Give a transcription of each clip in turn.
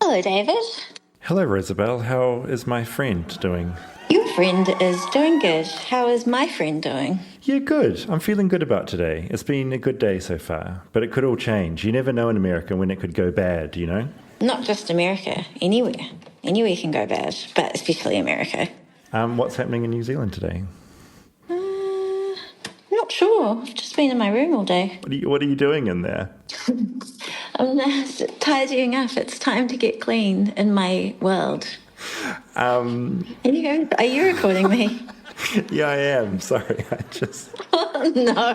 Hello, David. Hello, Rosabelle. How is my friend doing? Your friend is doing good. How is my friend doing? Yeah, good. I'm feeling good about today. It's been a good day so far, but it could all change. You never know in America when it could go bad, you know? Not just America, anywhere. Anywhere can go bad, but especially America. What's happening in New Zealand today? Not sure. I've just been in my room all day. What are you doing in there? I'm tidying up. It's time to get clean in my world. Here you go. Are you recording me? Yeah, I am. Sorry, Oh, no.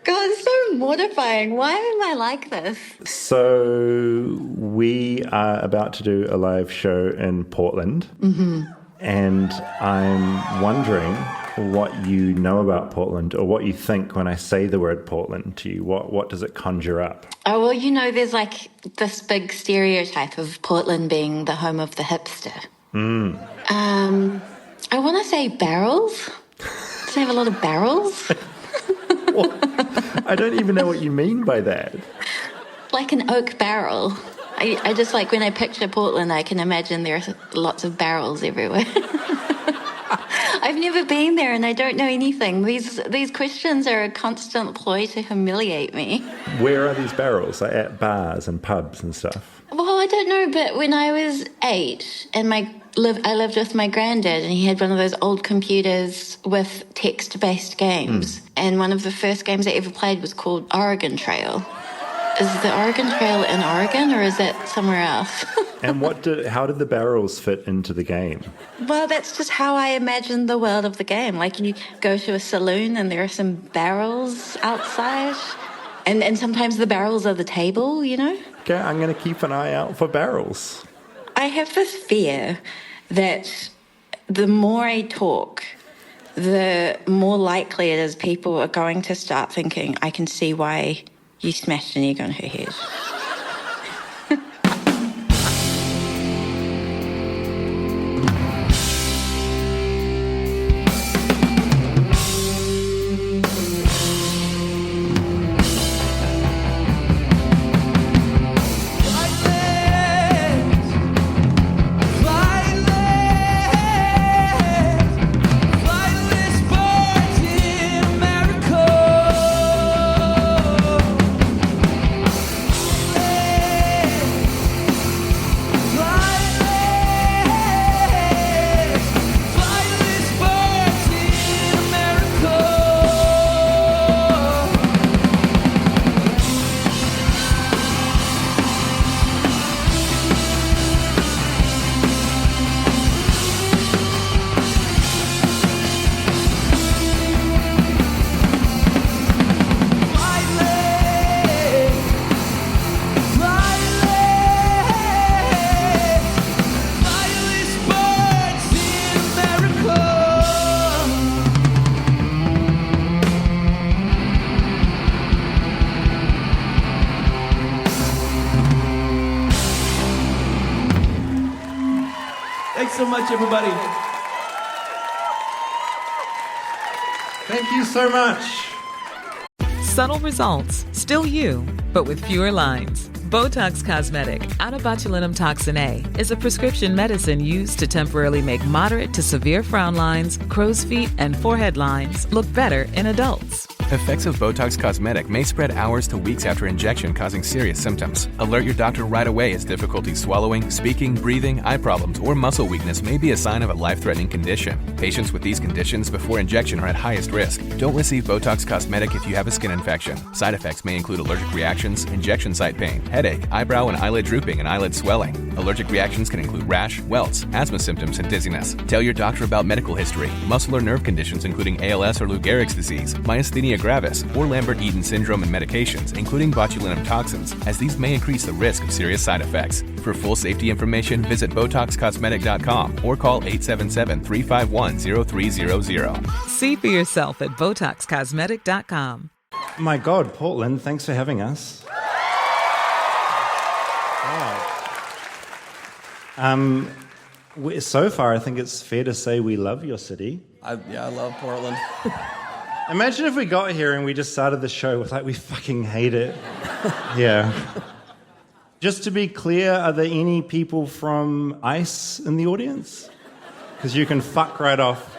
God, it's so mortifying. Why am I like this? So, we are about to do a live show in Portland. Mm-hmm. And I'm wondering what you know about Portland or what you think when I say the word Portland to you. What does it conjure up? Oh, well, you know, there's like this big stereotype of Portland being the home of the hipster. I want to say barrels. Does it have a lot of barrels? I don't even know what you mean by that. Like an oak barrel. I just like when I picture Portland, I can imagine there are lots of barrels everywhere. I've never been there and I don't know anything. These questions are a constant ploy to humiliate me. Where are these barrels? Like at bars and pubs and stuff? Well, I don't know, but when I was 8 and I lived with my granddad and he had one of those old computers with text-based games. And one of the first games I ever played was called Oregon Trail. Is the Oregon Trail in Oregon or is that somewhere else? And how did the barrels fit into the game? Well, that's just how I imagine the world of the game. Like you go to a saloon and there are some barrels outside. And sometimes the barrels are the table, you know? Okay, I'm going to keep an eye out for barrels. I have this fear that the more I talk, the more likely it is people are going to start thinking, I can see why you smashed an egg on her head. Thanks so much, everybody. Thank you so much. Subtle results, still you, but with fewer lines. Botox Cosmetic, onabotulinum toxin A, is a prescription medicine used to temporarily make moderate to severe frown lines, crow's feet, and forehead lines look better in adults. Effects of Botox Cosmetic may spread hours to weeks after injection, causing serious symptoms. Alert your doctor right away as difficulty swallowing, speaking, breathing, eye problems, or muscle weakness may be a sign of a life-threatening condition. Patients with these conditions before injection are at highest risk. Don't receive Botox Cosmetic if you have a skin infection. Side effects may include allergic reactions, injection site pain, headache, eyebrow and eyelid drooping, and eyelid swelling. Allergic reactions can include rash, welts, asthma symptoms, and dizziness. Tell your doctor about medical history, muscle or nerve conditions including ALS or Lou Gehrig's disease, myasthenia gravis, or Lambert-Eaton syndrome, and medications, including botulinum toxins, as these may increase the risk of serious side effects. For full safety information, visit BotoxCosmetic.com or call 877-351-0300. See for yourself at BotoxCosmetic.com. My God, Portland, thanks for having us. So far, I think it's fair to say we love your city. I love Portland. Imagine if we got here and we just started the show with, like, we fucking hate it. Yeah. Just to be clear, are there any people from ICE in the audience? Because you can fuck right off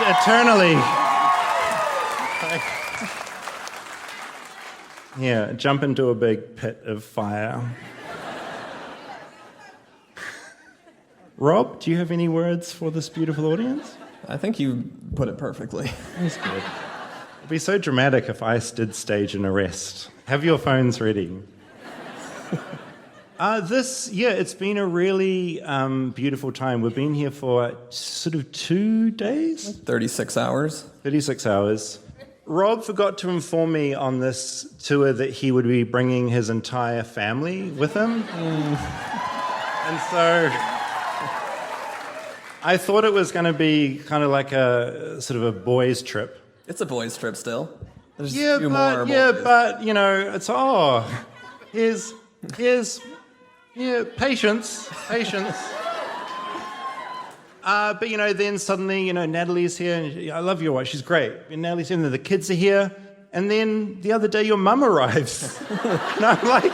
eternally. Yeah, jump into a big pit of fire. Rob, do you have any words for this beautiful audience? I think you put it perfectly. That's good. It'd be so dramatic if ICE did stage an arrest. Have your phones ready. It's been a really beautiful time. We've been here for sort of 2 days? 36 hours. 36 hours. Rob forgot to inform me on this tour that he would be bringing his entire family with him. And so I thought it was going to be kind of like a sort of a boys' trip. It's a boys' trip still. There's Yeah, a few more boys. but you know, it's here's patience. But you know, then suddenly, you know, Natalie's here, and I love your wife, she's great. And Natalie's here, and the kids are here, and then the other day your mum arrives. And I'm like,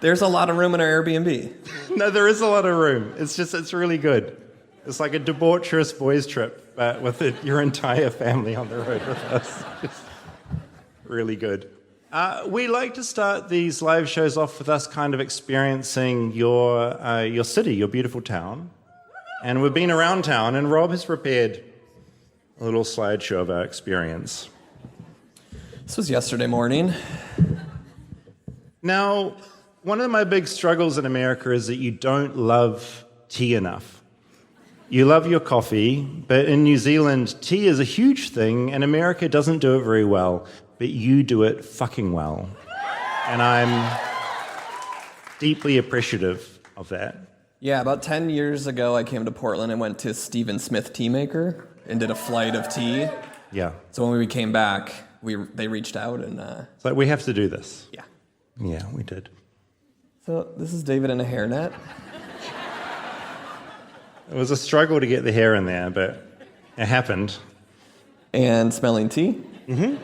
There's a lot of room in our Airbnb. no, there is a lot of room. It's really good. It's like a debaucherous boys' trip, but with your entire family on the road with us. Just really good. We like to start these live shows off with us kind of experiencing your city, your beautiful town. And we've been around town, and Rob has prepared a little slideshow of our experience. This was yesterday morning. Now, one of my big struggles in America is that you don't love tea enough. You love your coffee, but in New Zealand, tea is a huge thing, and America doesn't do it very well, but you do it fucking well. And I'm deeply appreciative of that. Yeah, about 10 years ago, I came to Portland and went to Stephen Smith Tea Maker and did a flight of tea. Yeah. So when we came back, they reached out and... It's like, we have to do this. Yeah. Yeah, we did. So this is David in a hairnet. It was a struggle to get the hair in there, but it happened. And smelling tea. Mm-hmm.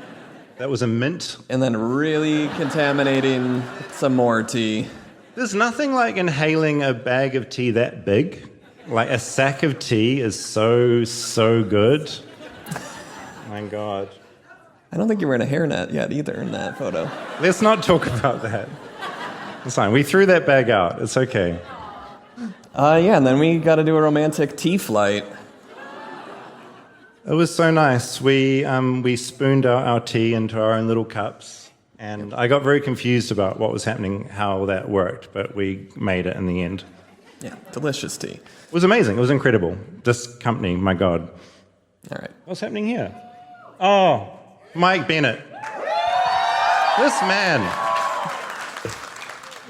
That was a mint. And then really contaminating some more tea. There's nothing like inhaling a bag of tea that big. Like, a sack of tea is so good. My God. I don't think you were in a hairnet yet either in that photo. Let's not talk about that. It's fine. We threw that bag out. It's okay. Yeah, and then we got to do a romantic tea flight. It was so nice. We spooned our tea into our own little cups, and I got very confused about what was happening, how that worked, but we made it in the end. Yeah, delicious tea. It was amazing. It was incredible. This company, my God. All right. What's happening here? Oh, Mike Bennett. This man.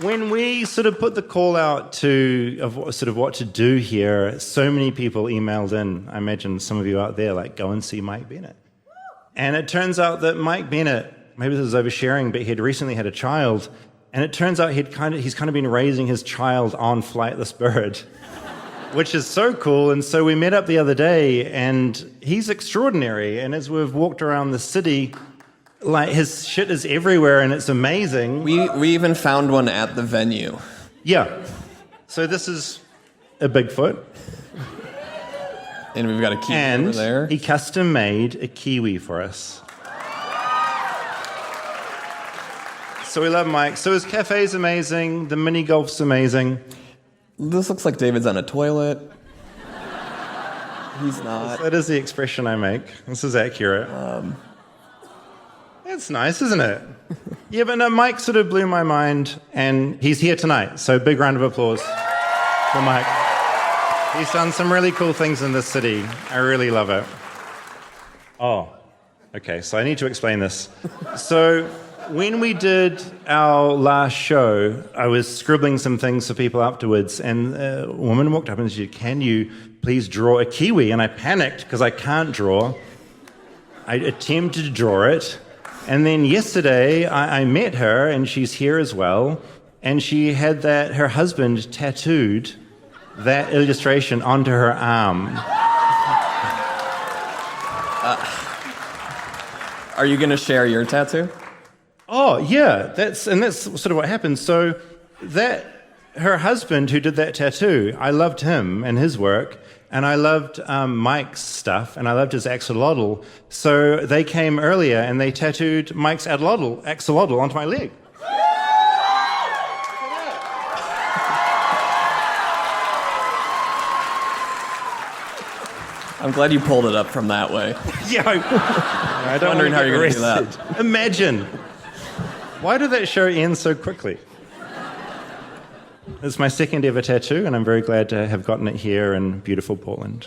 When we sort of put the call out of sort of what to do here, so many people emailed in. I imagine some of you out there, like, go and see Mike Bennett. And it turns out that Mike Bennett, maybe this is oversharing, but he'd recently had a child, and it turns out he's kind of been raising his child on Flightless Bird, which is so cool. And so we met up the other day, and he's extraordinary. And as we've walked around the city, like, his shit is everywhere, and it's amazing. We even found one at the venue. Yeah. So this is a Bigfoot. And we've got a kiwi and over there. He custom made a kiwi for us. So we love Mike. So his cafe's amazing. The mini golf's amazing. This looks like David's on a toilet. He's not. That is the expression I make. This is accurate. It's nice, isn't it? Yeah, but no, Mike sort of blew my mind, and he's here tonight. So big round of applause for Mike. He's done some really cool things in this city. I really love it. Oh, okay, so I need to explain this. So when we did our last show, I was scribbling some things for people afterwards, and a woman walked up and said, "Can you please draw a kiwi?" And I panicked because I can't draw. I attempted to draw it. And then yesterday, I met her, and she's here as well, and she had her husband tattooed that illustration onto her arm. Are you going to share your tattoo? Oh, yeah, that's sort of what happened. So her husband who did that tattoo, I loved him and his work, and I loved Mike's stuff, and I loved his axolotl. So they came earlier and they tattooed Mike's axolotl onto my leg. I'm glad you pulled it up from that way. Yeah, I don't Wondering how you're going to do arrested. that. Imagine. Why did that show end so quickly? It's my second ever tattoo, and I'm very glad to have gotten it here in beautiful Portland.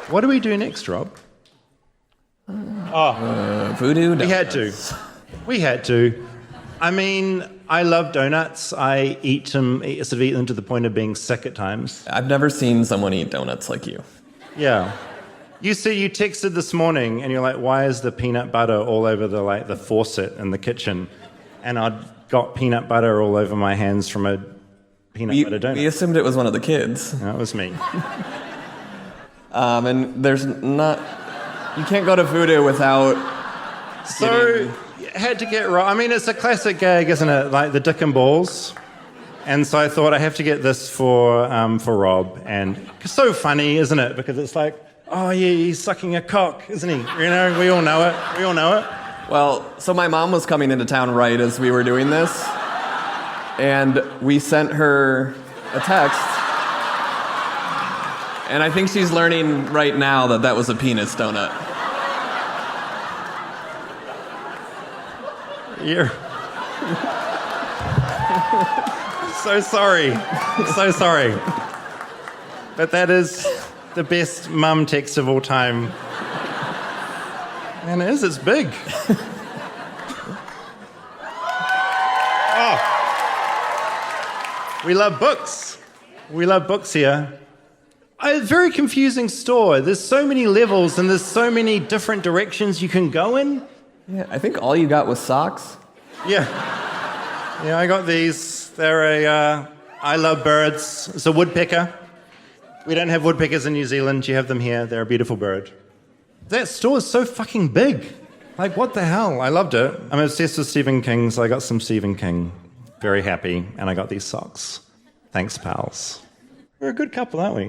What do we do next, Rob? Voodoo donuts. We had to. I mean, I love donuts. I eat them to the point of being sick at times. I've never seen someone eat donuts like you. Yeah. You texted this morning, and you're like, why is the peanut butter all over the faucet in the kitchen? And I'd got peanut butter all over my hands from a peanut butter donut. We assumed it was one of the kids. That was me. And you can't go to Voodoo without So, had to get right. I mean, it's a classic gag, isn't it? Like the dick and balls. And so I thought I have to get this for Rob. And it's so funny, isn't it? Because it's like, oh yeah, he's sucking a cock, isn't he? You know, we all know it. Well, so my mom was coming into town right as we were doing this, and we sent her a text, and I think she's learning right now that was a penis donut. You're so sorry. So sorry. But that is the best mum text of all time. And it's big. Oh. We love books. We love books here. A very confusing store. There's so many levels and there's so many different directions you can go in. Yeah, I think all you got was socks. Yeah. Yeah, I got these. They're I love birds. It's a woodpecker. We don't have woodpeckers in New Zealand. You have them here. They're a beautiful bird. That store is so fucking big. Like, what the hell? I loved it. I'm obsessed with Stephen King, so I got some Stephen King. Very happy. And I got these socks. Thanks, pals. We're a good couple, aren't we?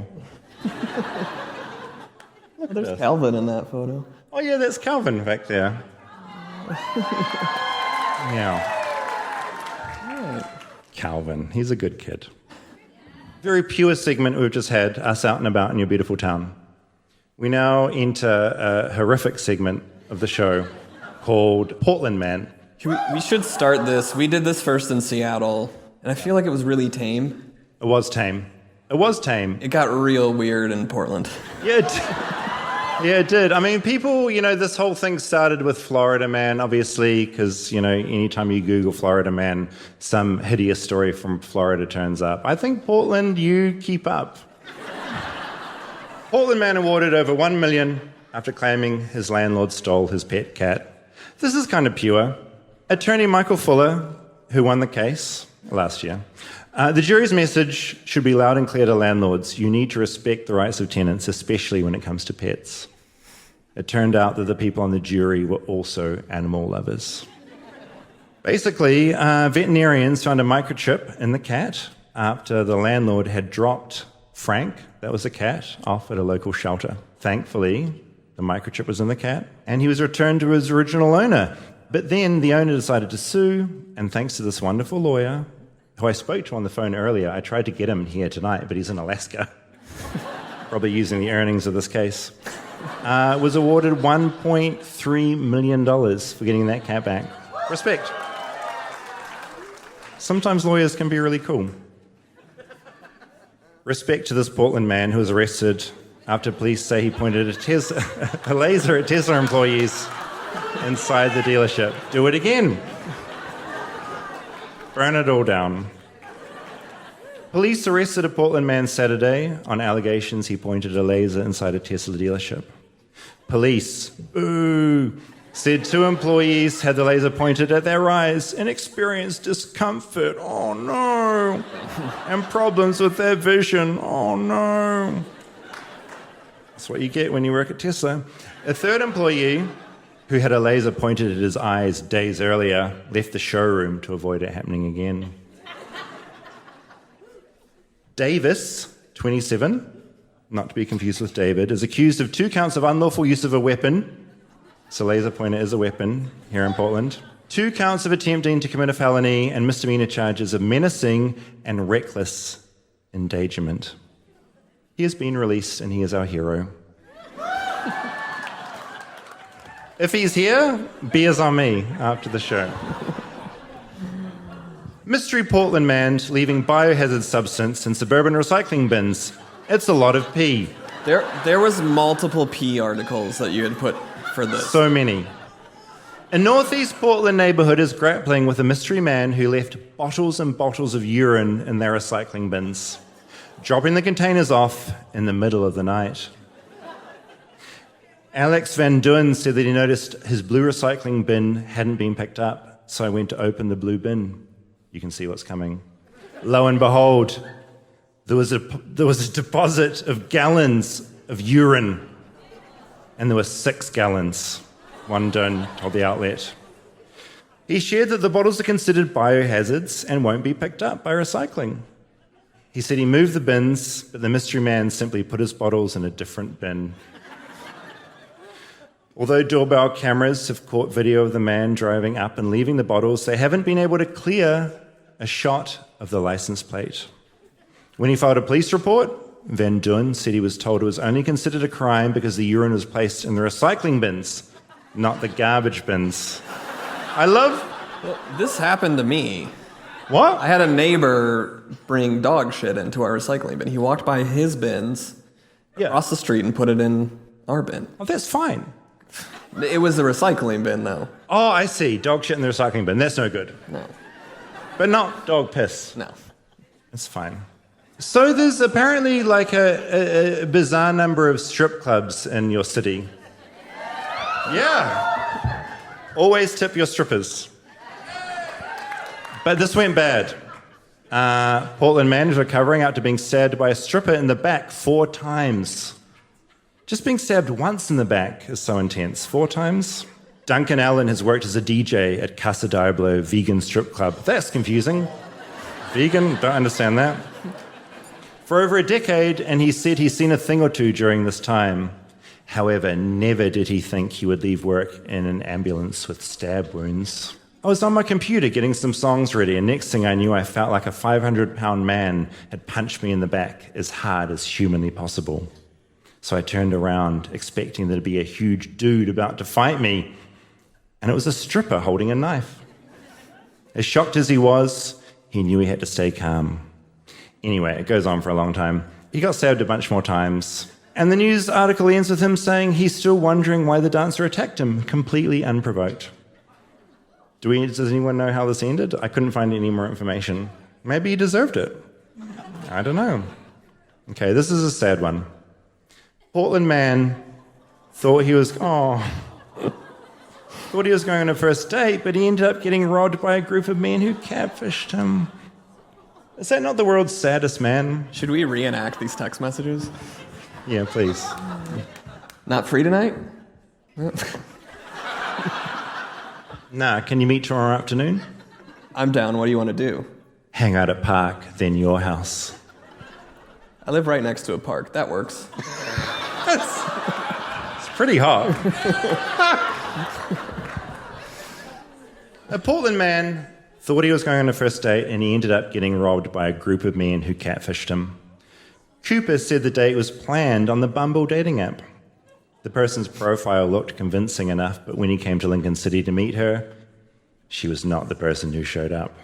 Look at There's this. Calvin in that photo. Oh, yeah, that's Calvin back there. Yeah. Calvin. He's a good kid. Very pure segment we've just had, us out and about in your beautiful town. We now enter a horrific segment of the show called Portland Man. We should start this. We did this first in Seattle, and I feel like it was really tame. It was tame. It got real weird in Portland. Yeah, it did. I mean, people, this whole thing started with Florida Man, obviously, because, anytime you Google Florida Man, some hideous story from Florida turns up. I think Portland, you keep up. Portland Man awarded over $1 million after claiming his landlord stole his pet cat. This is kind of pure. Attorney Michael Fuller, who won the case last year, the jury's message should be loud and clear to landlords. You need to respect the rights of tenants, especially when it comes to pets. It turned out that the people on the jury were also animal lovers. Basically, veterinarians found a microchip in the cat after the landlord had dropped Frank, that was a cat, off at a local shelter. Thankfully, the microchip was in the cat, and he was returned to his original owner. But then the owner decided to sue, and thanks to this wonderful lawyer, who I spoke to on the phone earlier, I tried to get him here tonight, but he's in Alaska, probably using the earnings of this case, was awarded $1.3 million for getting that cat back. Respect. Sometimes lawyers can be really cool. Respect to this Portland man who was arrested after police say he pointed a laser at Tesla employees inside the dealership. Do it again. Burn it all down. Police arrested a Portland man Saturday on allegations he pointed a laser inside a Tesla dealership. Police, said 2 employees had the laser pointed at their eyes and experienced discomfort. Oh no. And problems with their vision. Oh no. That's what you get when you work at Tesla. A 3rd employee who had a laser pointed at his eyes days earlier, left the showroom to avoid it happening again. Davis, 27, not to be confused with David, is accused of 2 counts of unlawful use of a weapon. So laser pointer is a weapon here in Portland. 2 counts of attempting to commit a felony and misdemeanor charges of menacing and reckless endangerment. He has been released and he is our hero. If he's here, beers on me after the show. Mystery Portland man leaving biohazard substance in suburban recycling bins. It's a lot of pee. There was multiple pee articles that you had put for this. So many. A northeast Portland neighborhood is grappling with a mystery man who left bottles and bottles of urine in their recycling bins, dropping the containers off in the middle of the night. Alex Van Duyn said that he noticed his blue recycling bin hadn't been picked up, so I went to open the blue bin. You can see what's coming. Lo and behold, there was a deposit of gallons of urine, and there were 6 gallons, Van Duyn told the outlet. He shared that the bottles are considered biohazards and won't be picked up by recycling. He said he moved the bins, but the mystery man simply put his bottles in a different bin. Although doorbell cameras have caught video of the man driving up and leaving the bottles, they haven't been able to clear a shot of the license plate. When he filed a police report, Van Duyn said he was told it was only considered a crime because the urine was placed in the recycling bins, not the garbage bins. Well, this happened to me. What? I had a neighbor bring dog shit into our recycling bin. He walked by his bins across the street and put it in our bin. Oh, that's fine. It was the recycling bin, though. Oh, I see. Dog shit in the recycling bin. That's no good. No. But not dog piss. No. It's fine. So there's apparently like a bizarre number of strip clubs in your city. Yeah. Always tip your strippers. But this went bad. Portland man is recovering after being stabbed by a stripper in the back 4 times. Just being stabbed once in the back is so intense. 4 times? Duncan Allen has worked as a DJ at Casa Diablo vegan strip club. That's confusing. Vegan? Don't understand that. For over a decade, and he said he's seen a thing or two during this time. However, never did he think he would leave work in an ambulance with stab wounds. I was on my computer getting some songs ready, and next thing I knew, I felt like a 500-pound man had punched me in the back as hard as humanly possible. So I turned around, expecting there to be a huge dude about to fight me, and it was a stripper holding a knife. As shocked as he was, he knew he had to stay calm. Anyway, it goes on for a long time. He got stabbed a bunch more times, and the news article ends with him saying he's still wondering why the dancer attacked him, completely unprovoked. Does anyone know how this ended? I couldn't find any more information. Maybe he deserved it. I don't know. Okay, this is a sad one. Portland man thought he was going on a first date, but he ended up getting robbed by a group of men who catfished him. Is that not the world's saddest man? Should we reenact these text messages? Yeah, please. Not free tonight? Nah, can you meet tomorrow afternoon? I'm down. What do you want to do? Hang out at park, then your house. I live right next to a park. That works. It's pretty hot. A Portland man thought he was going on a first date and he ended up getting robbed by a group of men who catfished him. Cooper said the date was planned on the Bumble dating app. The person's profile looked convincing enough, but when he came to Lincoln City to meet her, she was not the person who showed up.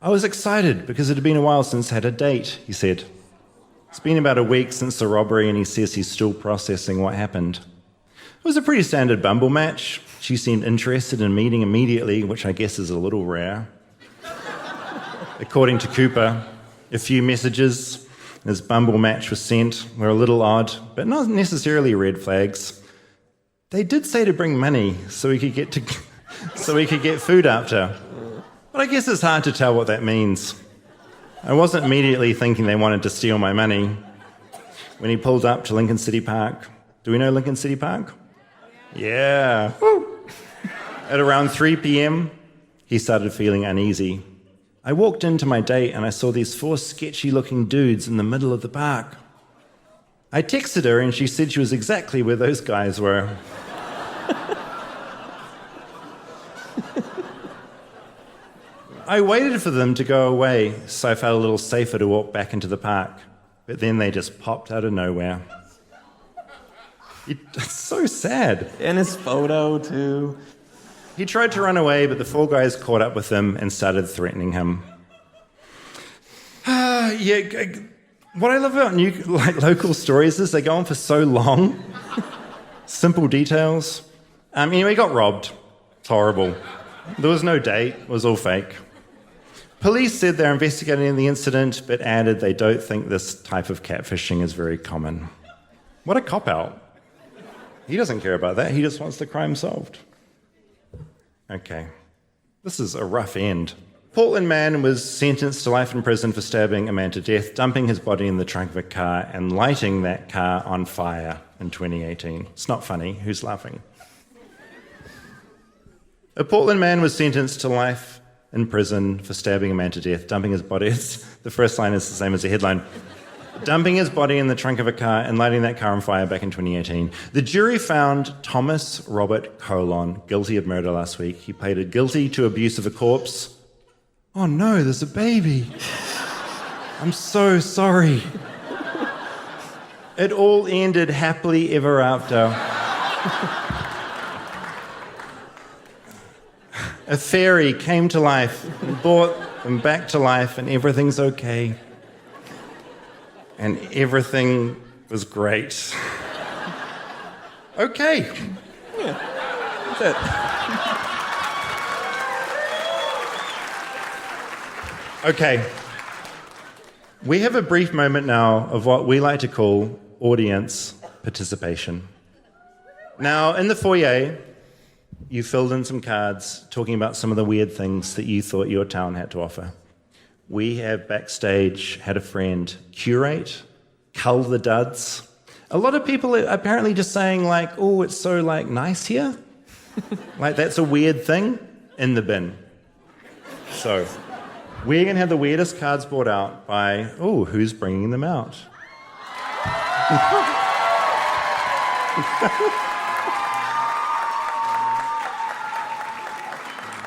I was excited because it had been a while since I had a date, he said. It's been about a week since the robbery, and he says he's still processing what happened. It was a pretty standard Bumble match. She seemed interested in meeting immediately, which I guess is a little rare. According to Cooper, a few messages his Bumble match was sent were a little odd, but not necessarily red flags. They did say to bring money so we could get food after. But I guess it's hard to tell what that means. I wasn't immediately thinking they wanted to steal my money. When he pulled up to Lincoln City Park. Do we know Lincoln City Park? Yeah. Woo. At around 3 p.m., he started feeling uneasy. I walked into my date and I saw these 4 sketchy-looking dudes in the middle of the park. I texted her and she said she was exactly where those guys were. I waited for them to go away, so I felt a little safer to walk back into the park. But then they just popped out of nowhere. It's so sad. And his photo, too. He tried to run away, but the 4 guys caught up with him and started threatening him. What I love about local stories is they go on for so long. Simple details. Anyway, he got robbed. It's horrible. There was no date. It was all fake. Police said they're investigating the incident, but added they don't think this type of catfishing is very common. What a cop-out. He doesn't care about that. He just wants the crime solved. Okay. This is a rough end. Portland man was sentenced to life in prison for stabbing a man to death, dumping his body in the trunk of a car, and lighting that car on fire in 2018. It's not funny. Who's laughing? A Portland man was sentenced to life in prison for stabbing a man to death, dumping his body. The first line is the same as the headline. Dumping his body in the trunk of a car and lighting that car on fire back in 2018. The jury found Thomas Robert Colon guilty of murder last week. He pleaded guilty to abuse of a corpse. Oh no, there's a baby. I'm so sorry. It all ended happily ever after. A fairy came to life and brought them back to life, and everything's okay. And everything was great. Okay. Yeah, that's it. Okay. We have a brief moment now of what we like to call audience participation. Now, in the foyer, you filled in some cards talking about some of the weird things that you thought your town had to offer. We have backstage had a friend curate, cull the duds. A lot of people are apparently just saying oh, it's so nice here. That's a weird thing in the bin. So we're going to have the weirdest cards brought out by, who's bringing them out?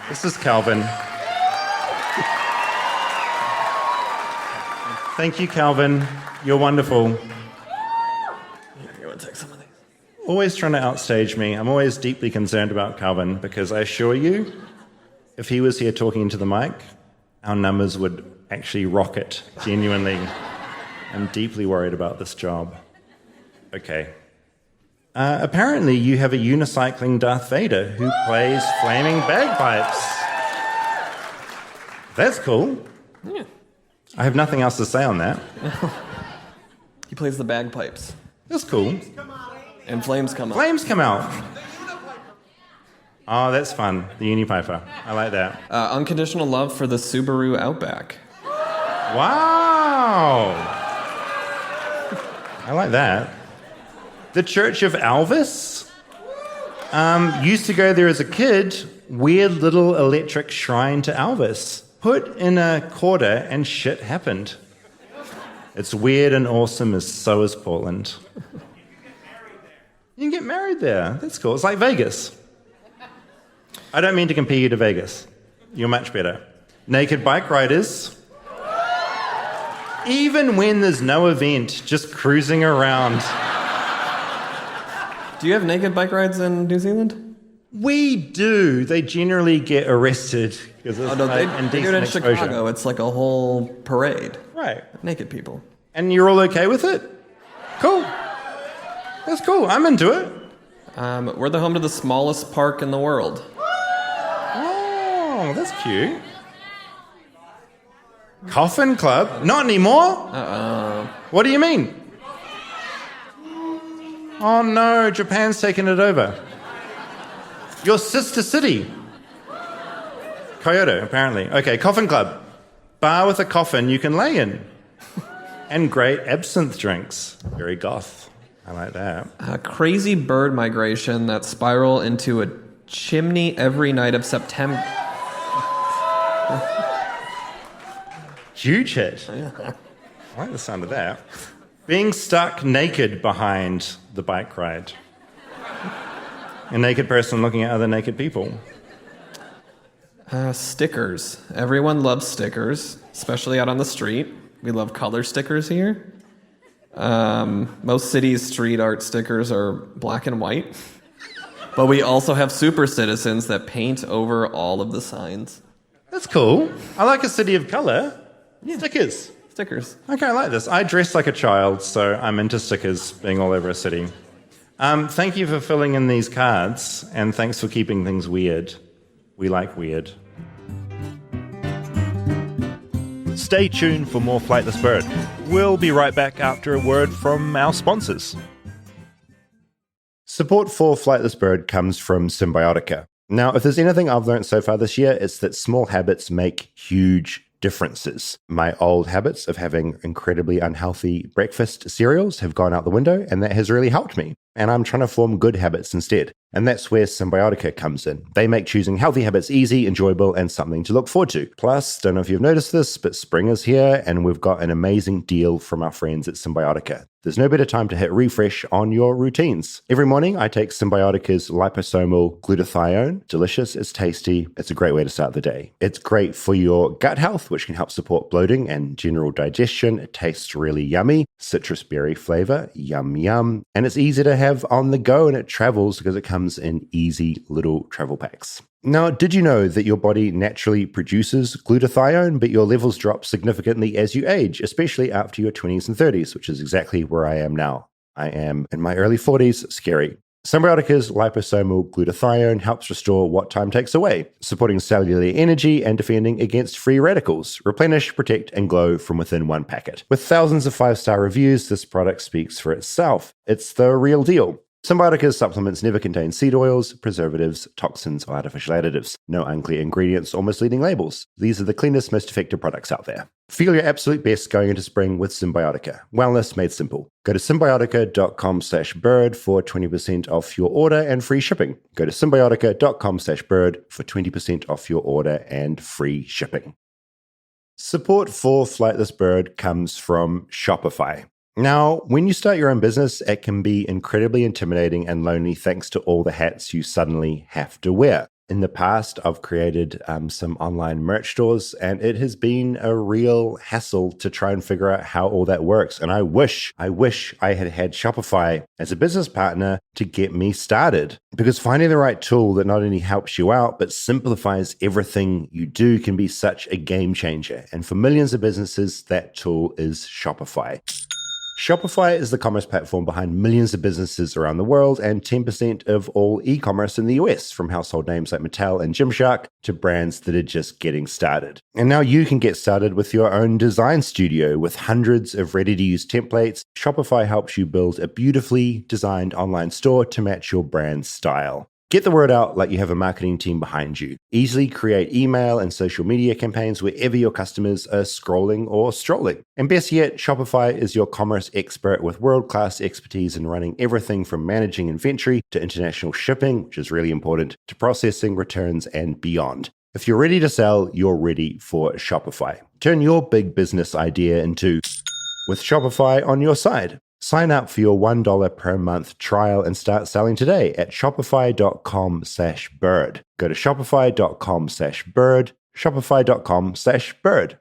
This is Calvin. Thank you, Calvin. You're wonderful. You want to take some of these? Always trying to outstage me. I'm always deeply concerned about Calvin because I assure you, if he was here talking into the mic, our numbers would actually rocket, genuinely. I'm deeply worried about this job. Okay. Apparently, you have a unicycling Darth Vader who plays flaming bagpipes. That's cool. Yeah. I have nothing else to say on that. He plays the bagpipes. That's cool. And flames come out. Flames come out. Oh, that's fun. The Unipiper. I like that. Unconditional love for the Subaru Outback. Wow. I like that. The Church of Elvis. Used to go there as a kid. Weird little electric shrine to Elvis. Put in a quarter and shit happened. It's weird and awesome, as so is Portland. You can get married there. That's cool. It's like Vegas. I don't mean to compare you to Vegas. You're much better. Naked bike riders. Even when there's no event, just cruising around. Do you have naked bike rides in New Zealand? We do. They generally get arrested because it's they do it in exposure. Chicago. It's like a whole parade. Right. Naked people. And you're all okay with it? Cool. That's cool. I'm into it. We're the home to the smallest park in the world. Oh, that's cute. Coffin Club? Not anymore? Uh-oh. What do you mean? Oh no, Japan's taken it over. Your sister city. Kyoto, apparently. Okay, Coffin Club. Bar with a coffin you can lay in. And great absinthe drinks. Very goth. I like that. Crazy bird migration that spiral into a chimney every night of September. Huge hit. I like the sound of that. Being stuck naked behind the bike ride. A naked person looking at other naked people. Stickers. Everyone loves stickers, especially out on the street. We love color stickers here. Most cities' street art stickers are black and white. But we also have super citizens that paint over all of the signs. That's cool. I like a city of color. Yeah. Stickers. Stickers. Okay, I like this. I dress like a child, so I'm into stickers being all over a city. Thank you for filling in these cards, and thanks for keeping things weird. We like weird. Stay tuned for more Flightless Bird. We'll be right back after a word from our sponsors. Support for Flightless Bird comes from Symbiotica. Now, if there's anything I've learned so far this year, it's that small habits make huge differences. My old habits of having incredibly unhealthy breakfast cereals have gone out the window, and that has really helped me. And I'm trying to form good habits instead. And that's where Symbiotica comes in. They make choosing healthy habits easy, enjoyable, and something to look forward to. Plus, don't know if you've noticed this, but spring is here, and we've got an amazing deal from our friends at Symbiotica. There's no better time to hit refresh on your routines. Every morning, I take Symbiotica's liposomal glutathione. Delicious, it's tasty, it's a great way to start the day. It's great for your gut health, which can help support bloating and general digestion. It tastes really yummy. Citrus berry flavor, yum yum. And it's easy to have on the go, and it travels because it comes in easy little travel packs. Now, did you know that your body naturally produces glutathione, but your levels drop significantly as you age, especially after your 20s and 30s, which is exactly where I am now. I am in my early 40s, scary. Symbiotica's liposomal glutathione helps restore what time takes away, supporting cellular energy and defending against free radicals. Replenish, protect, and glow from within one packet. With thousands of 5-star reviews, this product speaks for itself. It's the real deal. Symbiotica's supplements never contain seed oils, preservatives, toxins, or artificial additives. No unclear ingredients or misleading labels. These are the cleanest, most effective products out there. Feel your absolute best going into spring with Symbiotica. Wellness made simple. Go to symbiotica.com/bird for 20% off your order and free shipping. Go to symbiotica.com/bird for 20% off your order and free shipping. Support for Flightless Bird comes from Shopify. Now, when you start your own business, it can be incredibly intimidating and lonely thanks to all the hats you suddenly have to wear. In the past, I've created some online merch stores, and it has been a real hassle to try and figure out how all that works. And I wish I had had Shopify as a business partner to get me started. Because finding the right tool that not only helps you out, but simplifies everything you do can be such a game changer. And for millions of businesses, that tool is Shopify. Shopify is the commerce platform behind millions of businesses around the world and 10% of all e-commerce in the US, from household names like Mattel and Gymshark to brands that are just getting started. And now you can get started with your own design studio with hundreds of ready-to-use templates. Shopify helps you build a beautifully designed online store to match your brand's style. Get the word out like you have a marketing team behind you. Easily create email and social media campaigns wherever your customers are scrolling or strolling. And best yet, Shopify is your commerce expert with world-class expertise in running everything from managing inventory to international shipping, which is really important, to processing, returns, and beyond. If you're ready to sell, you're ready for Shopify. Turn your big business idea into with Shopify on your side. Sign up for your $1 per month trial and start selling today at shopify.com/bird. Go to shopify.com/bird, shopify.com/bird.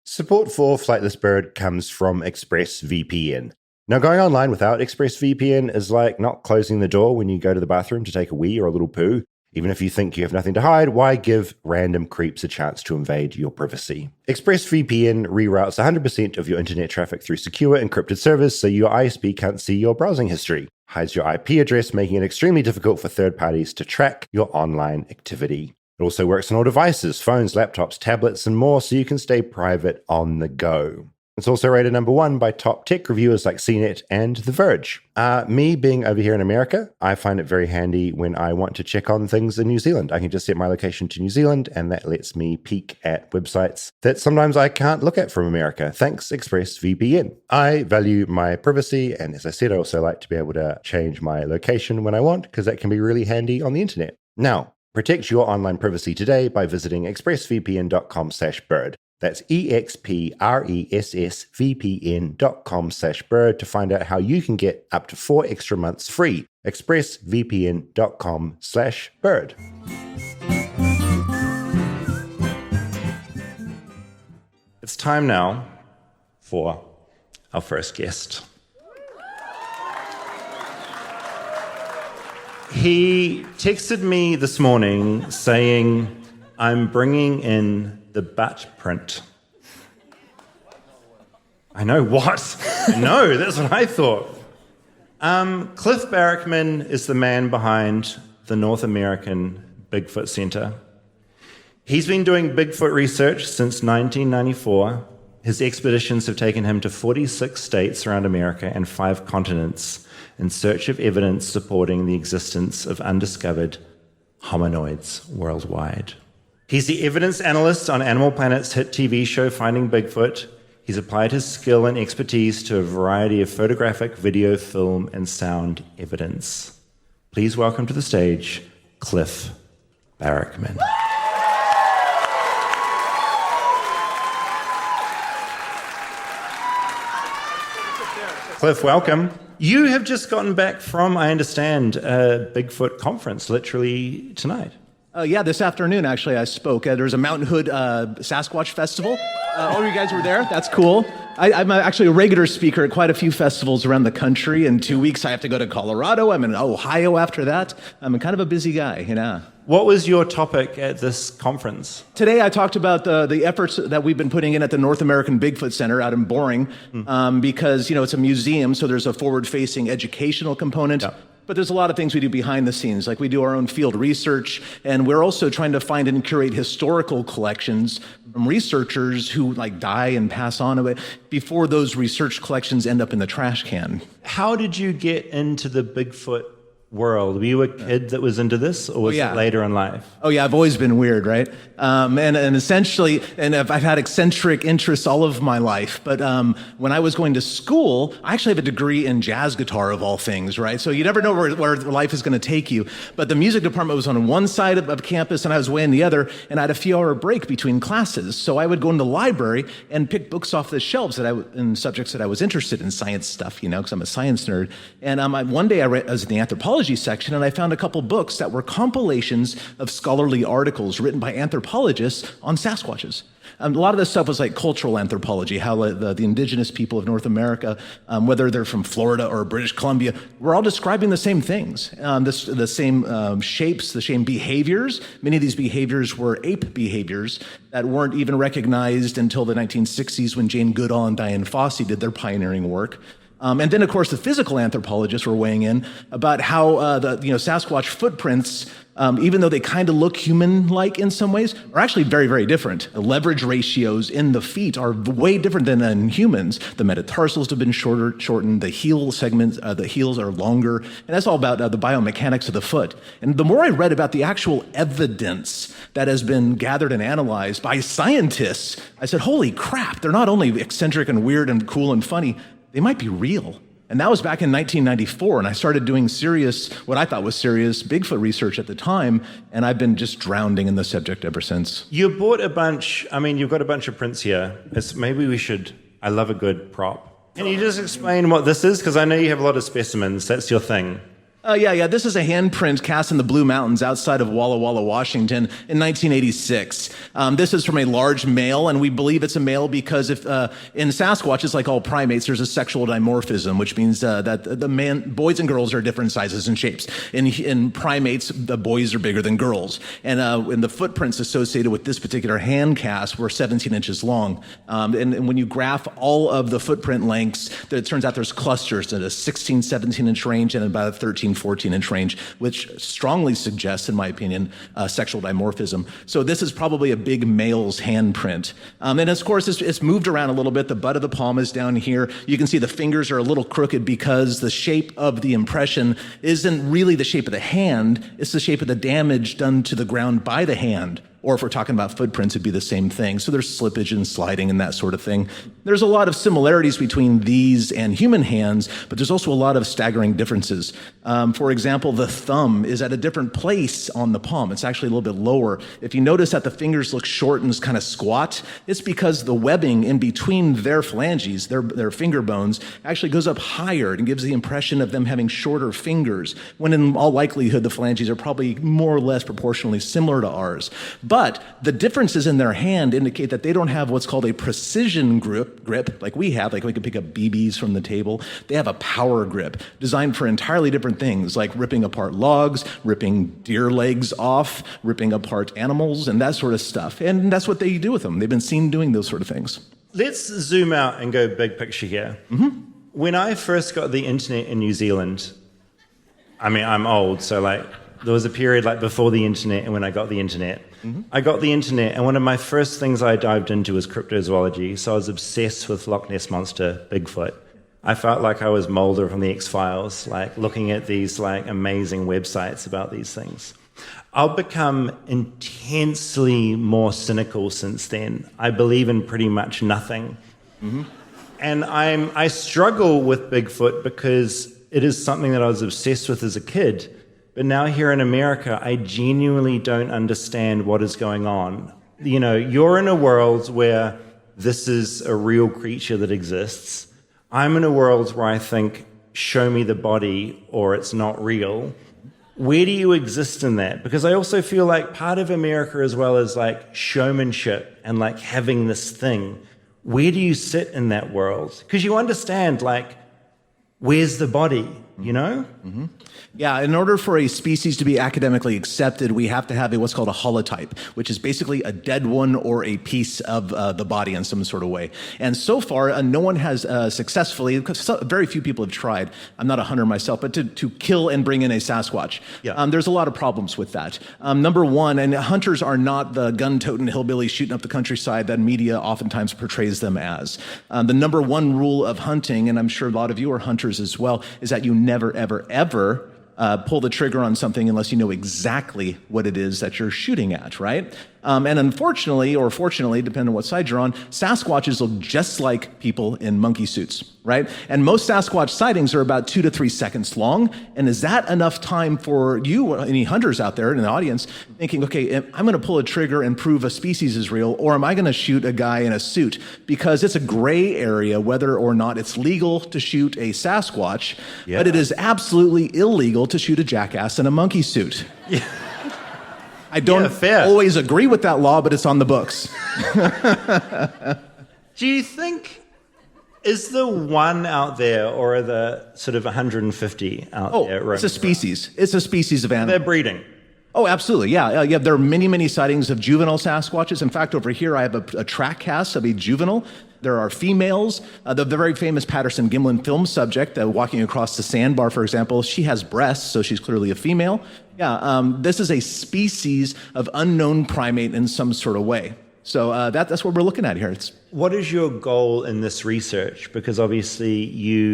Support for Flightless Bird comes from ExpressVPN. Now, going online without ExpressVPN is like not closing the door when you go to the bathroom to take a wee or a little poo. Even if you think you have nothing to hide, why give random creeps a chance to invade your privacy? ExpressVPN reroutes 100% of your internet traffic through secure encrypted servers so your ISP can't see your browsing history. Hides your IP address, making it extremely difficult for third parties to track your online activity. It also works on all devices, phones, laptops, tablets, and more, so you can stay private on the go. It's also rated number 1 by top tech reviewers like CNET and The Verge. Me being over here in America, I find it very handy when I want to check on things in New Zealand. I can just set my location to New Zealand, and that lets me peek at websites that sometimes I can't look at from America. Thanks, ExpressVPN. I value my privacy, and as I said, I also like to be able to change my location when I want, because that can be really handy on the internet. Now, protect your online privacy today by visiting expressvpn.com/bird. That's expressvpn.com/bird to find out how you can get up to 4 extra months free. expressvpn.com/bird. It's time now for our first guest. He texted me this morning saying, I'm bringing in the butt print. I know, what? No, that's what I thought. Cliff Barackman is the man behind the North American Bigfoot Center. He's been doing Bigfoot research since 1994. His expeditions have taken him to 46 states around America and 5 continents in search of evidence supporting the existence of undiscovered hominoids worldwide. He's the evidence analyst on Animal Planet's hit TV show Finding Bigfoot. He's applied his skill and expertise to a variety of photographic, video, film, and sound evidence. Please welcome to the stage, Cliff Barackman. Cliff, welcome. You have just gotten back from, I understand, a Bigfoot conference literally tonight. Yeah, this afternoon, actually, I spoke. There was a Mountain Hood Sasquatch Festival. All of you guys were there. That's cool. I'm actually a regular speaker at quite a few festivals around the country. In 2 weeks, I have to go to Colorado. I'm in Ohio after that. I'm kind of a busy guy, you know. What was your topic at this conference? Today, I talked about the efforts that we've been putting in at the North American Bigfoot Center out in Boring, because, you know, it's a museum, so there's a forward-facing educational component. Yeah. But there's a lot of things we do behind the scenes, like we do our own field research, and we're also trying to find and curate historical collections from researchers who die and pass on to it before those research collections end up in the trash can. How did you get into the Bigfoot world? Were you a kid that was into this, or was it later in life? Oh yeah, I've always been weird, right? And essentially, I've had eccentric interests all of my life. But when I was going to school, I actually have a degree in jazz guitar, of all things, right? So you never know where life is going to take you. But the music department was on one side of campus, and I was way on the other, and I had a few-hour break between classes. So I would go into the library and pick books off the shelves in subjects that I was interested in, science stuff, because I'm a science nerd. And one day I was in the anthropology section, and I found a couple books that were compilations of scholarly articles written by anthropologists on Sasquatches. A lot of this stuff was like cultural anthropology, how the indigenous people of North America, whether they're from Florida or British Columbia, we're all describing the same things, the same shapes, the same behaviors. Many of these behaviors were ape behaviors that weren't even recognized until the 1960s when Jane Goodall and Diane Fossey did their pioneering work. And then, of course, the physical anthropologists were weighing in about how the Sasquatch footprints, even though they kind of look human-like in some ways, are actually very, very different. The leverage ratios in the feet are way different than in humans. The metatarsals have been shortened. The heel segments, the heels are longer, and that's all about the biomechanics of the foot. And the more I read about the actual evidence that has been gathered and analyzed by scientists, I said, "Holy crap! They're not only eccentric and weird and cool and funny." They might be real. And that was back in 1994, and I started doing what I thought was serious Bigfoot research at the time, and I've been just drowning in the subject ever since. You bought a bunch, you've got a bunch of prints here. I love a good prop. Can you just explain what this is? Because I know you have a lot of specimens. That's your thing. Yeah. This is a handprint cast in the Blue Mountains outside of Walla Walla, Washington in 1986. This is from a large male, and we believe it's a male because in Sasquatch, it's like all primates, there's a sexual dimorphism, which means that boys and girls are different sizes and shapes. In primates, the boys are bigger than girls. And the footprints associated with this particular hand cast were 17 inches long. And when you graph all of the footprint lengths, it turns out there's clusters in a 16, 17-inch range and about a 13 13, 14-inch range, which strongly suggests, in my opinion, sexual dimorphism. So this is probably a big male's handprint. And of course, it's moved around a little bit. The butt of the palm is down here. You can see the fingers are a little crooked because the shape of the impression isn't really the shape of the hand. It's the shape of the damage done to the ground by the hand. Or if we're talking about footprints, it'd be the same thing. So there's slippage and sliding and that sort of thing. There's a lot of similarities between these and human hands, but there's also a lot of staggering differences. For example, the thumb is at a different place on the palm. It's actually a little bit lower. If you notice that the fingers look short and kind of squat, it's because the webbing in between their phalanges, their finger bones, actually goes up higher and gives the impression of them having shorter fingers, when in all likelihood, the phalanges are probably more or less proportionally similar to ours. But the differences in their hand indicate that they don't have what's called a precision grip like we have, like we can pick up BBs from the table. They have a power grip designed for entirely different things, like ripping apart logs, ripping deer legs off, ripping apart animals, and that sort of stuff. And that's what they do with them. They've been seen doing those sort of things. Let's zoom out and go big picture here. When I first got the internet in New Zealand, I mean, I'm old, so like there was a period like before the internet and when I got the internet. I got the internet, and one of my first things I dived into was cryptozoology. So I was obsessed with Loch Ness Monster, Bigfoot. I felt like I was Mulder from the X-Files, like looking at these like amazing websites about these things. I've become intensely more cynical since then. I believe in pretty much nothing. And I struggle with Bigfoot because it is something that I was obsessed with as a kid. But now here in America, I genuinely don't understand what is going on. You know, you're in a world where this is a real creature that exists. I'm in a world where I think, show me the body or it's not real. Where do you exist in that? Because I also feel like part of America as well is like showmanship and like having this thing. Where do you sit in that world? Because you understand, like, where's the body, you know? Yeah, in order for a species to be academically accepted, we have to have what's called a holotype, which is basically a dead one or a piece of the body in some sort of way. And so far, no one has successfully, because very few people have tried, I'm not a hunter myself, but to kill and bring in a Sasquatch. There's a lot of problems with that. Number one, and hunters are not the gun-toting hillbillies shooting up the countryside that media oftentimes portrays them as. The number one rule of hunting, and I'm sure a lot of you are hunters as well, is that you never, ever, ever pull the trigger on something unless you know exactly what it is that you're shooting at, right? And unfortunately, or fortunately, depending on what side you're on, Sasquatches look just like people in monkey suits, right? And most Sasquatch sightings are about 2 to 3 seconds long. And is that enough time for you, any hunters out there in the audience, thinking, okay, I'm going to pull a trigger and prove a species is real, or am I going to shoot a guy in a suit? Because it's a gray area whether or not it's legal to shoot a Sasquatch, but it is absolutely illegal to shoot a jackass in a monkey suit. I don't always agree with that law, but it's on the books. Do you think, is there one out there, or are there sort of 150 out there? It's a species. It's a species of animal. They're breeding. Oh, absolutely. Yeah. There are many, many sightings of juvenile Sasquatches. In fact, over here, I have a track cast of a juvenile. There are females. The very famous Patterson Gimlin film subject, walking across the sandbar, for example, she has breasts, so she's clearly a female. This is a species of unknown primate in some sort of way. So that's what we're looking at here. What is your goal in this research? Because obviously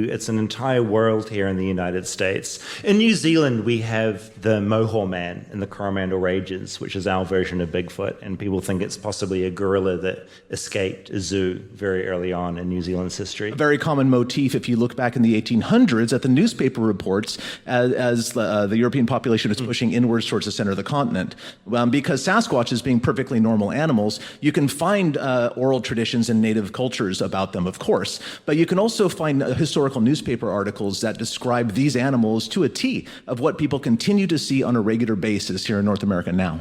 it's an entire world here in the United States. In New Zealand, we have the Mohor man in the Coromandel Ranges, which is our version of Bigfoot, and people think it's possibly a gorilla that escaped a zoo very early on in New Zealand's history. A very common motif, if you look back in the 1800s at the newspaper reports, as the European population is pushing inwards towards the center of the continent. Because Sasquatches being perfectly normal animals, you can find oral traditions in native cultures about them, of course, but you can also find historical newspaper articles that describe these animals to a T of what people continue to see on a regular basis here in North America now.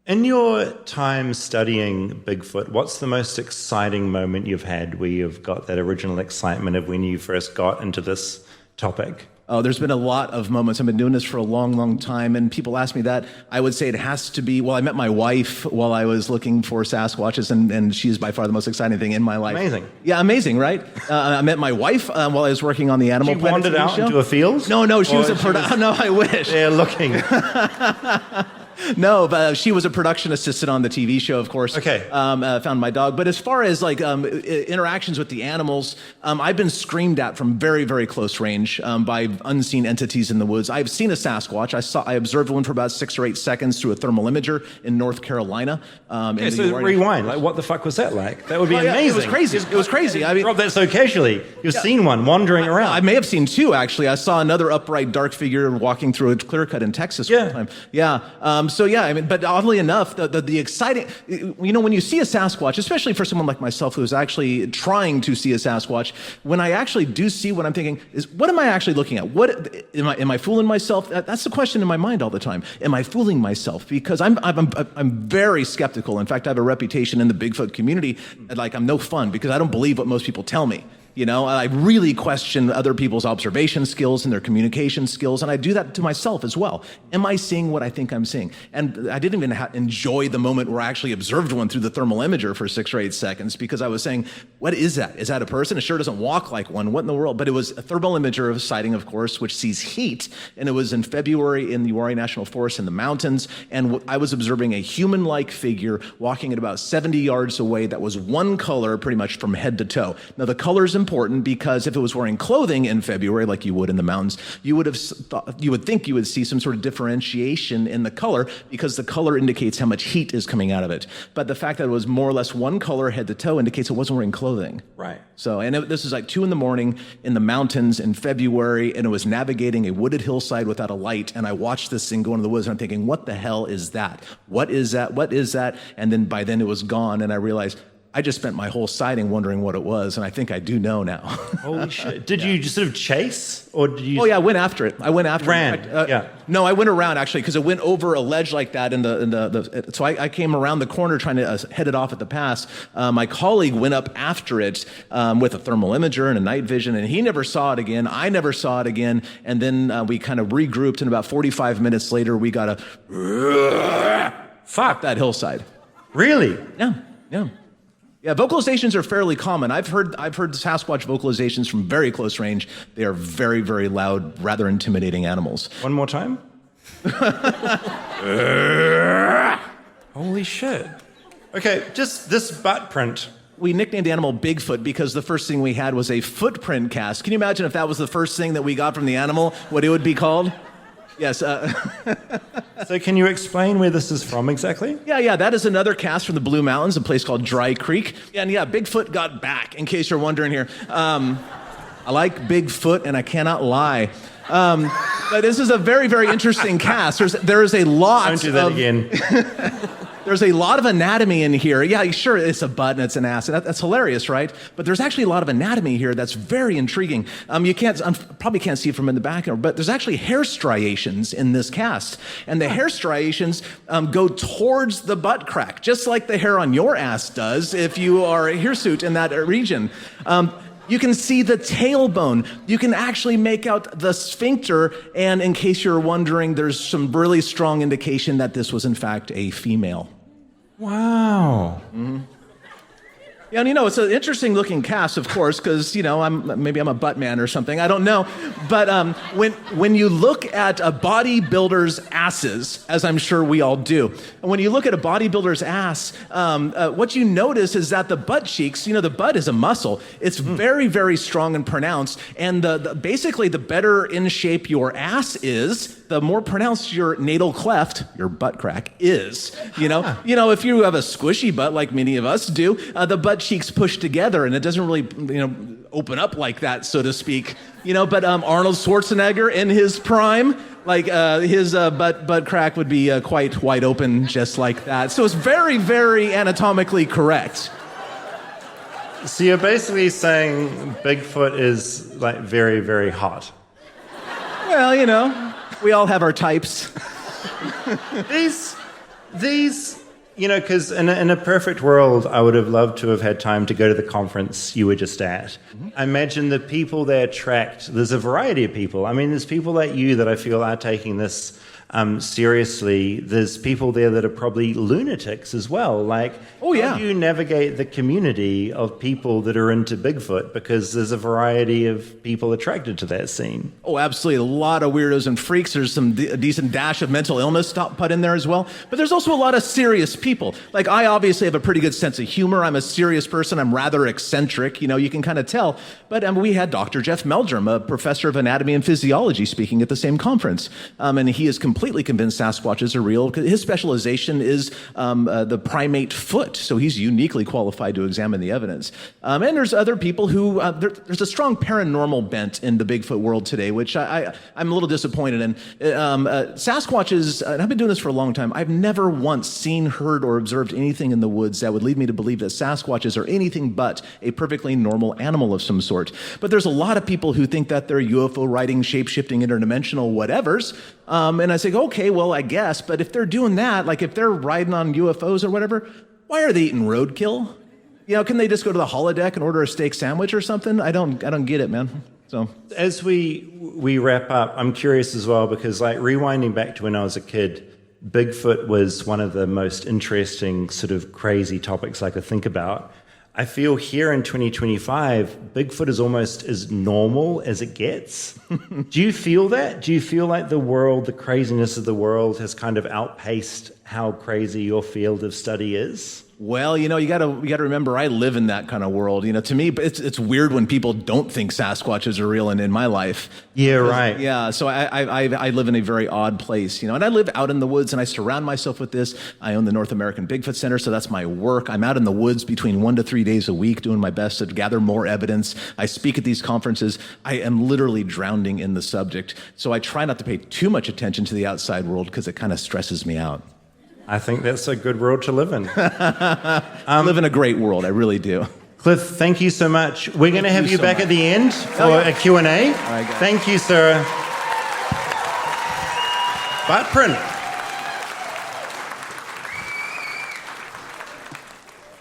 In your time studying Bigfoot, what's the most exciting moment you've had where you've got that original excitement of when you first got into this topic? Oh, there's been a lot of moments. I've been doing this for a long, long time, and people ask me that. I would say it has to be, well, I met my wife while I was looking for Sasquatches, and she is by far the most exciting thing in my life. Amazing. Yeah, amazing, right? I met my wife while I was working on the Animal Planet wandered out show. into a field? No, she was no, I wish. They're looking. No, but she was a production assistant on the TV show, of course. Okay. Found my dog. But as far as interactions with the animals, I've been screamed at from very, very close range by unseen entities in the woods. I've seen a Sasquatch. I observed one for about 6 or 8 seconds through a thermal imager in North Carolina. Okay, so rewind. Like, what the fuck was that like? That would be amazing. It was crazy. It was crazy. I mean, dropped that so casually. You've seen one wandering around. I may have seen 2, actually. I saw another upright dark figure walking through a clear cut in Texas one time. Yeah. I mean, but oddly enough, the exciting, when you see a Sasquatch, especially for someone like myself who's actually trying to see a Sasquatch, when I actually do see what I'm thinking is, what am I actually looking at? What am I fooling myself? That's the question in my mind all the time. Am I fooling myself? Because I'm very skeptical. In fact, I have a reputation in the Bigfoot community like I'm no fun because I don't believe what most people tell me. I really question other people's observation skills and their communication skills, and I do that to myself as well. Am I seeing what I think I'm seeing? And I didn't even enjoy the moment where I actually observed one through the thermal imager for 6 or 8 seconds because I was saying, what is that? Is that a person? It sure doesn't walk like one. What in the world? But it was a thermal imager of a sighting, of course, which sees heat, and it was in February in the Uwharrie National Forest in the mountains, and I was observing a human-like figure walking at about 70 yards away that was one color pretty much from head to toe. Now, the colors important because if it was wearing clothing in February, like you would in the mountains, you would think you would see some sort of differentiation in the color because the color indicates how much heat is coming out of it. But the fact that it was more or less one color head to toe indicates it wasn't wearing clothing. Right. So, this is like 2 a.m. in the mountains in February, and it was navigating a wooded hillside without a light, and I watched this thing go into the woods, and I'm thinking, what the hell is that? What is that? What is that? And then by then it was gone, and I realized, I just spent my whole sighting wondering what it was, and I think I do know now. Holy shit. Did you just sort of chase, or did you... Oh, yeah, I went after it. Ran, fact, No, I went around, actually, because it went over a ledge like that, so I came around the corner trying to head it off at the pass. My colleague went up after it with a thermal imager and a night vision, and he never saw it again. I never saw it again, and then we kind of regrouped, and about 45 minutes later, we got a... Fuck that hillside. Really? Yeah. Yeah, vocalizations are fairly common. I've heard Sasquatch vocalizations from very close range. They are very, very loud, rather intimidating animals. One more time. Holy shit. Okay, just this butt print. We nicknamed the animal Bigfoot because the first thing we had was a footprint cast. Can you imagine if that was the first thing that we got from the animal, what it would be called? Yes. So can you explain where this is from exactly? Yeah. That is another cast from the Blue Mountains, a place called Dry Creek. And Bigfoot got back, in case you're wondering here. I like Bigfoot, and I cannot lie. But this is a very, very interesting cast. There is a lot Don't do that again. There's a lot of anatomy in here. Yeah, sure, it's a butt and it's an ass. That's hilarious, right? But there's actually a lot of anatomy here that's very intriguing. You probably can't see it from in the back, but there's actually hair striations in this cast. And the hair striations go towards the butt crack, just like the hair on your ass does if you are a hirsute in that region. You can see the tailbone. You can actually make out the sphincter. And in case you're wondering, there's some really strong indication that this was, in fact, a female. Wow. Mm-hmm. Yeah, and it's an interesting looking cast, of course, because, maybe I'm a butt man or something. I don't know. But when you look at a bodybuilder's asses, as I'm sure we all do, and when you look at a bodybuilder's ass, what you notice is that the butt cheeks, the butt is a muscle. It's very, very strong and pronounced. And basically, the better in shape your ass is, the more pronounced your natal cleft, your butt crack, is. If you have a squishy butt like many of us do, the butt cheeks push together and it doesn't really, open up like that, so to speak. But Arnold Schwarzenegger in his prime, his butt crack would be quite wide open, just like that. So it's very, very anatomically correct. So you're basically saying Bigfoot is very, very hot. Well, we all have our types. These You know, because in a perfect world, I would have loved to have had time to go to the conference you were just at. I imagine the people they attract, there's a variety of people. I mean, there's people like you that I feel are taking this seriously. There's people there that are probably lunatics as well. Like, how do you navigate the community of people that are into Bigfoot? Because there's a variety of people attracted to that scene. Oh, absolutely. A lot of weirdos and freaks. There's a decent dash of mental illness put in there as well. But there's also a lot of serious people. Like, I obviously have a pretty good sense of humor. I'm a serious person. I'm rather eccentric. You know, you can kind of tell. But we had Dr. Jeff Meldrum, a professor of anatomy and physiology, speaking at the same conference. And he is completely convinced Sasquatches are real. His specialization is the primate foot. So he's uniquely qualified to examine the evidence. And there's other people who, there's a strong paranormal bent in the Bigfoot world today, which I'm a little disappointed in. Sasquatches, and I've been doing this for a long time, I've never once seen, heard, or observed anything in the woods that would lead me to believe that Sasquatches are anything but a perfectly normal animal of some sort. But there's a lot of people who think that they're UFO-riding, shape-shifting, interdimensional whatevers. And I say, okay, well, I guess, but if they're doing that, like if they're riding on UFOs or whatever, why are they eating roadkill? You know, can they just go to the holodeck and order a steak sandwich or something? I don't get it, man. So as we wrap up, I'm curious as well, because like rewinding back to when I was a kid, Bigfoot was one of the most interesting sort of crazy topics I could think about. I feel here in 2025, Bigfoot is almost as normal as it gets. Do you feel that? Do you feel like the world, the craziness of the world has kind of outpaced how crazy your field of study is? Well, you know, you gotta remember, I live in that kind of world. You know, to me, it's weird when people don't think Sasquatches are real in my life. Yeah, right. Yeah, so I live in a very odd place, you know, and I live out in the woods, and I surround myself with this. I own the North American Bigfoot Center, so that's my work. I'm out in the woods between 1 to 3 days a week, doing my best to gather more evidence. I speak at these conferences. I am literally drowning in the subject, so I try not to pay too much attention to the outside world because it kind of stresses me out. I think that's a good world to live in. I live in a great world. I really do. Cliff, thank you so much. We're going to have you so back at the end for a Q&A. All right, guys. Thank you, Sarah. Butt print.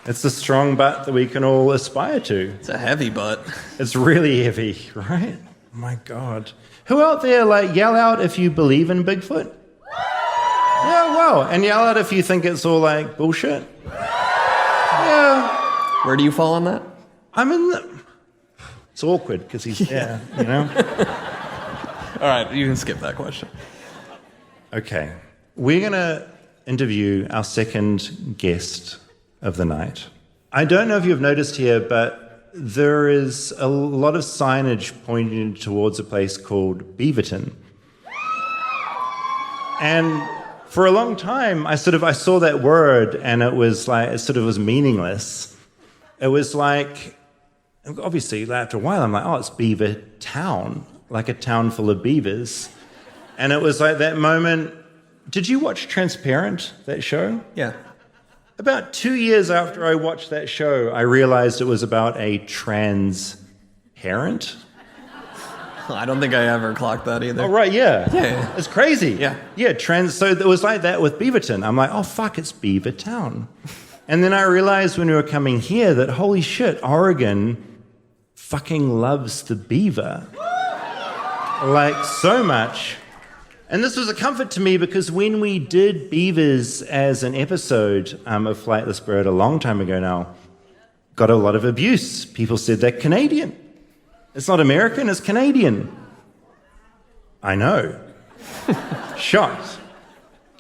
It's the strong butt that we can all aspire to. It's a heavy butt. It's really heavy, right? Oh my God. Who out there, like, yell out if you believe in Bigfoot? Yeah, wow. And yell out if you think it's all like bullshit. Yeah. Where do you fall on that? I'm in the... It's awkward because he's there, you know? All right, you can skip that question. Okay. We're going to interview our second guest of the night. I don't know if you've noticed here, but there is a lot of signage pointing towards a place called Beaverton. And for a long time, I saw that word, and it was like, it sort of was meaningless. It was like, obviously, after a while, I'm like, oh, it's Beaver Town, like a town full of beavers. And it was like that moment. Did you watch Transparent, that show? Yeah. About 2 years after I watched that show, I realized it was about a trans parent. I don't think I ever clocked that either. Oh, right, yeah. Yeah. It's crazy. Yeah. Yeah, so it was like that with Beaverton. I'm like, oh, fuck, it's Beaver Town. And then I realized when we were coming here that, holy shit, Oregon fucking loves the beaver. Like, so much. And this was a comfort to me because when we did beavers as an episode of Flightless Bird a long time ago now, got a lot of abuse. People said they're Canadian. It's not American, it's Canadian. I know. Shocked.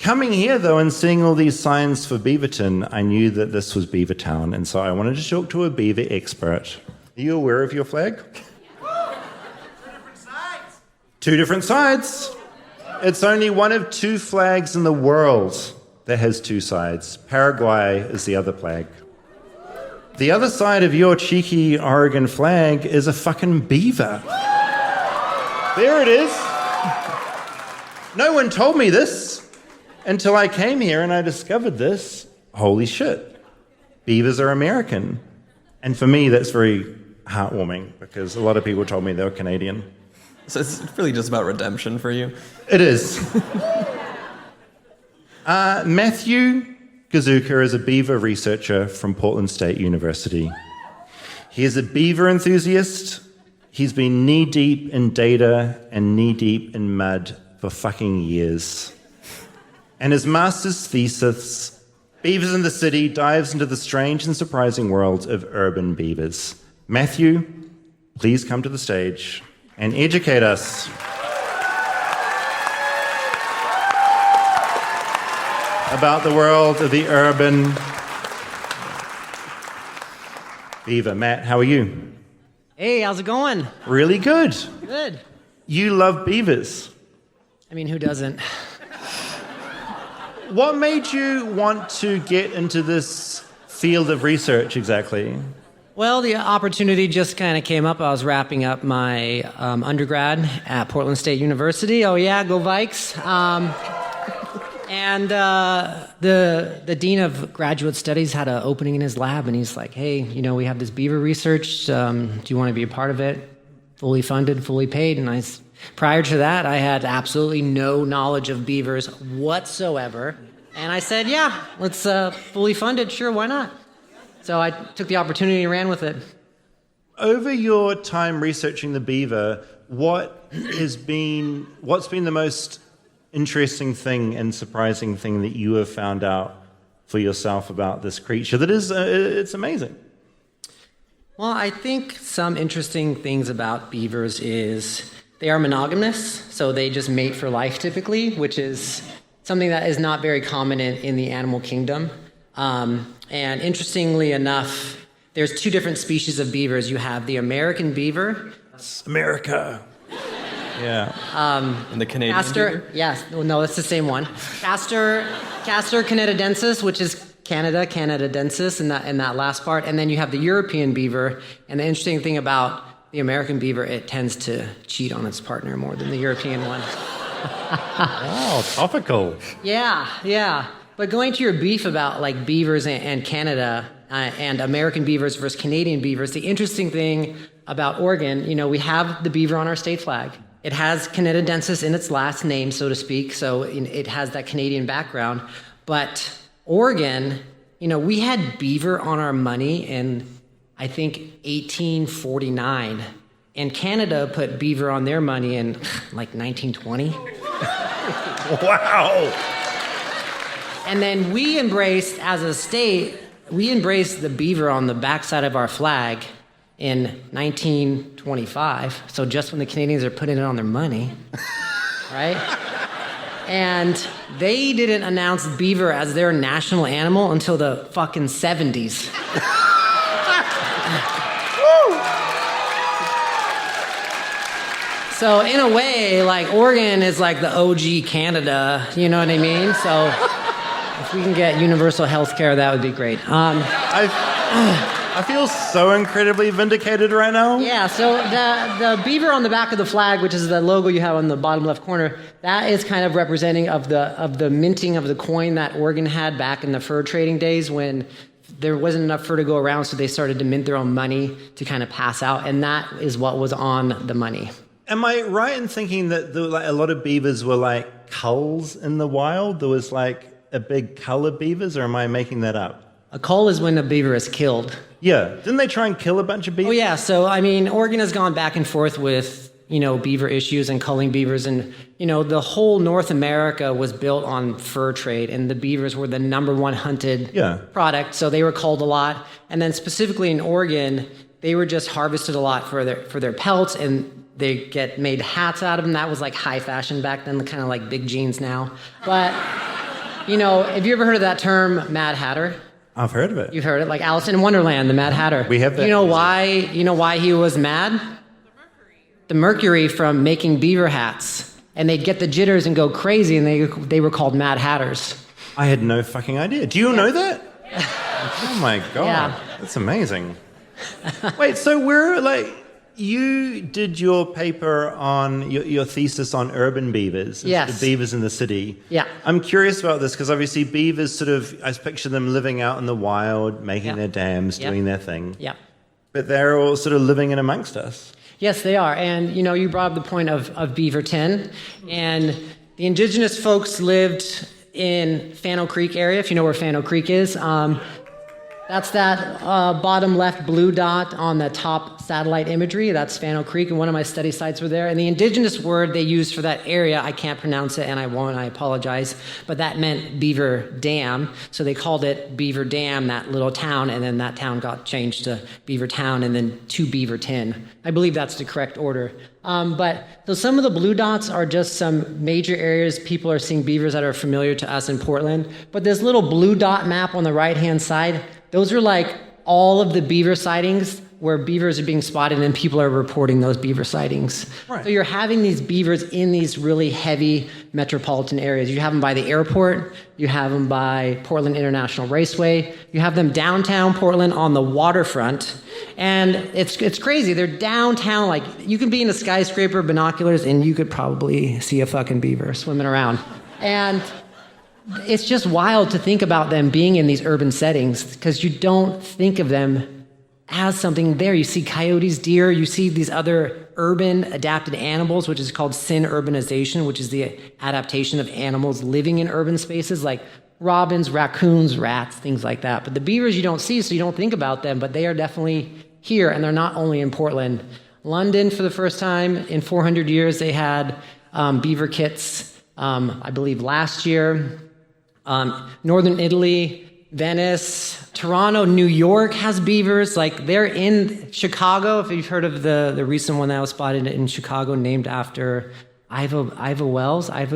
Coming here, though, and seeing all these signs for Beaverton, I knew that this was Beaver Town, and so I wanted to talk to a beaver expert. Are you aware of your flag? 2 different sides. 2 different sides. It's only one of 2 flags in the world that has 2 sides. Paraguay is the other flag. The other side of your cheeky Oregon flag is a fucking beaver. There it is. No one told me this until I came here and I discovered this. Holy shit. Beavers are American. And for me, that's very heartwarming because a lot of people told me they were Canadian. So it's really just about redemption for you? It is. Matthew, Guziejka is a beaver researcher from Portland State University. He is a beaver enthusiast. He's been knee-deep in data and knee-deep in mud for fucking years. And his master's thesis, Beavers in the City, dives into the strange and surprising world of urban beavers. Matthew, please come to the stage and educate us. About the world of the urban beaver. Matt, how are you? Hey, how's it going? Really good. Good. You love beavers. I mean, who doesn't? What made you want to get into this field of research exactly? Well, the opportunity just kind of came up. I was wrapping up my undergrad at Portland State University. Oh yeah, go Vikes. And the dean of graduate studies had an opening in his lab, and he's like, hey, we have this beaver research. Do you want to be a part of it? Fully funded, fully paid. And prior to that, I had absolutely no knowledge of beavers whatsoever. And I said, yeah, let's fully funded. Sure, why not? So I took the opportunity and ran with it. Over your time researching the beaver, what's been the most interesting thing and surprising thing that you have found out for yourself about this creature that is it's amazing? Well, I think some interesting things about beavers is they are monogamous, so they just mate for life typically, which is something that is not very common in the animal kingdom. And interestingly enough, there's two different species of beavers. You have the American beaver. America. Yeah. And the Canadian beaver? Yes. No, that's the same one. Castor canadensis, which is Canadadensis in that last part. And then you have the European beaver. And the interesting thing about the American beaver, it tends to cheat on its partner more than the European one. Oh, topical. Yeah. But going to your beef about like beavers and Canada and American beavers versus Canadian beavers, the interesting thing about Oregon, we have the beaver on our state flag. It has Canadadensis in its last name, so to speak, so it has that Canadian background. But Oregon, we had beaver on our money in, I think, 1849. And Canada put beaver on their money in, like, 1920. Wow! And then we embraced, as a state, the beaver on the backside of our flag in 1925, so just when the Canadians are putting it on their money, right? And they didn't announce beaver as their national animal until the fucking 70s. So in a way, like, Oregon is like the OG Canada, you know what I mean? So if we can get universal health care, that would be great. I feel so incredibly vindicated right now. Yeah, so the beaver on the back of the flag, which is the logo you have on the bottom left corner, that is kind of representing of the minting of the coin that Oregon had back in the fur trading days when there wasn't enough fur to go around, so they started to mint their own money to kind of pass out, and that is what was on the money. Am I right in thinking that a lot of beavers were like culls in the wild? There was like a big cull of beavers, or am I making that up? A cull is when a beaver is killed. Yeah. Didn't they try and kill a bunch of beavers? Oh, yeah. So, I mean, Oregon has gone back and forth with, beaver issues and culling beavers. And, the whole North America was built on fur trade, and the beavers were the number one hunted product. So they were culled a lot. And then specifically in Oregon, they were just harvested a lot for their pelts, and they get made hats out of them. That was like high fashion back then, kind of like big jeans now. But, have you ever heard of that term, Mad Hatter? I've heard of it. You've heard it, like Alice in Wonderland, the Mad Hatter. We have that. You know why he was mad? The mercury from making beaver hats. And they'd get the jitters and go crazy, and they were called Mad Hatters. I had no fucking idea. Do you know that? Oh my God. Yeah. That's amazing. Wait, so you did your paper on your thesis on urban beavers, yes. The beavers in the city. Yeah. I'm curious about this because obviously beavers I picture them living out in the wild, making their dams, doing their thing. Yeah. But they're all sort of living in amongst us. Yes, they are. And, you brought up the point of Beaverton. And the indigenous folks lived in Fano Creek area, if you know where Fano Creek is. That's that bottom left blue dot on the top satellite imagery. That's Fano Creek, and one of my study sites were there. And the indigenous word they used for that area, I can't pronounce it, and I won't, I apologize, but that meant Beaver Dam. So they called it Beaver Dam, that little town, and then that town got changed to Beaver Town and then to Beaverton. I believe that's the correct order. So some of the blue dots are just some major areas people are seeing beavers that are familiar to us in Portland. But this little blue dot map on the right-hand side, those are like all of the beaver sightings where beavers are being spotted and people are reporting those beaver sightings. Right. So you're having these beavers in these really heavy metropolitan areas. You have them by the airport, you have them by Portland International Raceway, you have them downtown Portland on the waterfront. And it's crazy. They're downtown, like you can be in a skyscraper, binoculars, and you could probably see a fucking beaver swimming around. And it's just wild to think about them being in these urban settings because you don't think of them as something there. You see coyotes, deer, you see these other urban adapted animals, which is called synurbanization, which is the adaptation of animals living in urban spaces like robins, raccoons, rats, things like that. But the beavers you don't see, so you don't think about them, but they are definitely here, and they're not only in Portland. London, for the first time in 400 years, they had beaver kits, I believe last year. Northern Italy, Venice, Toronto, New York has beavers. Like they're in Chicago. If you've heard of the recent one that was spotted in Chicago, named after Iva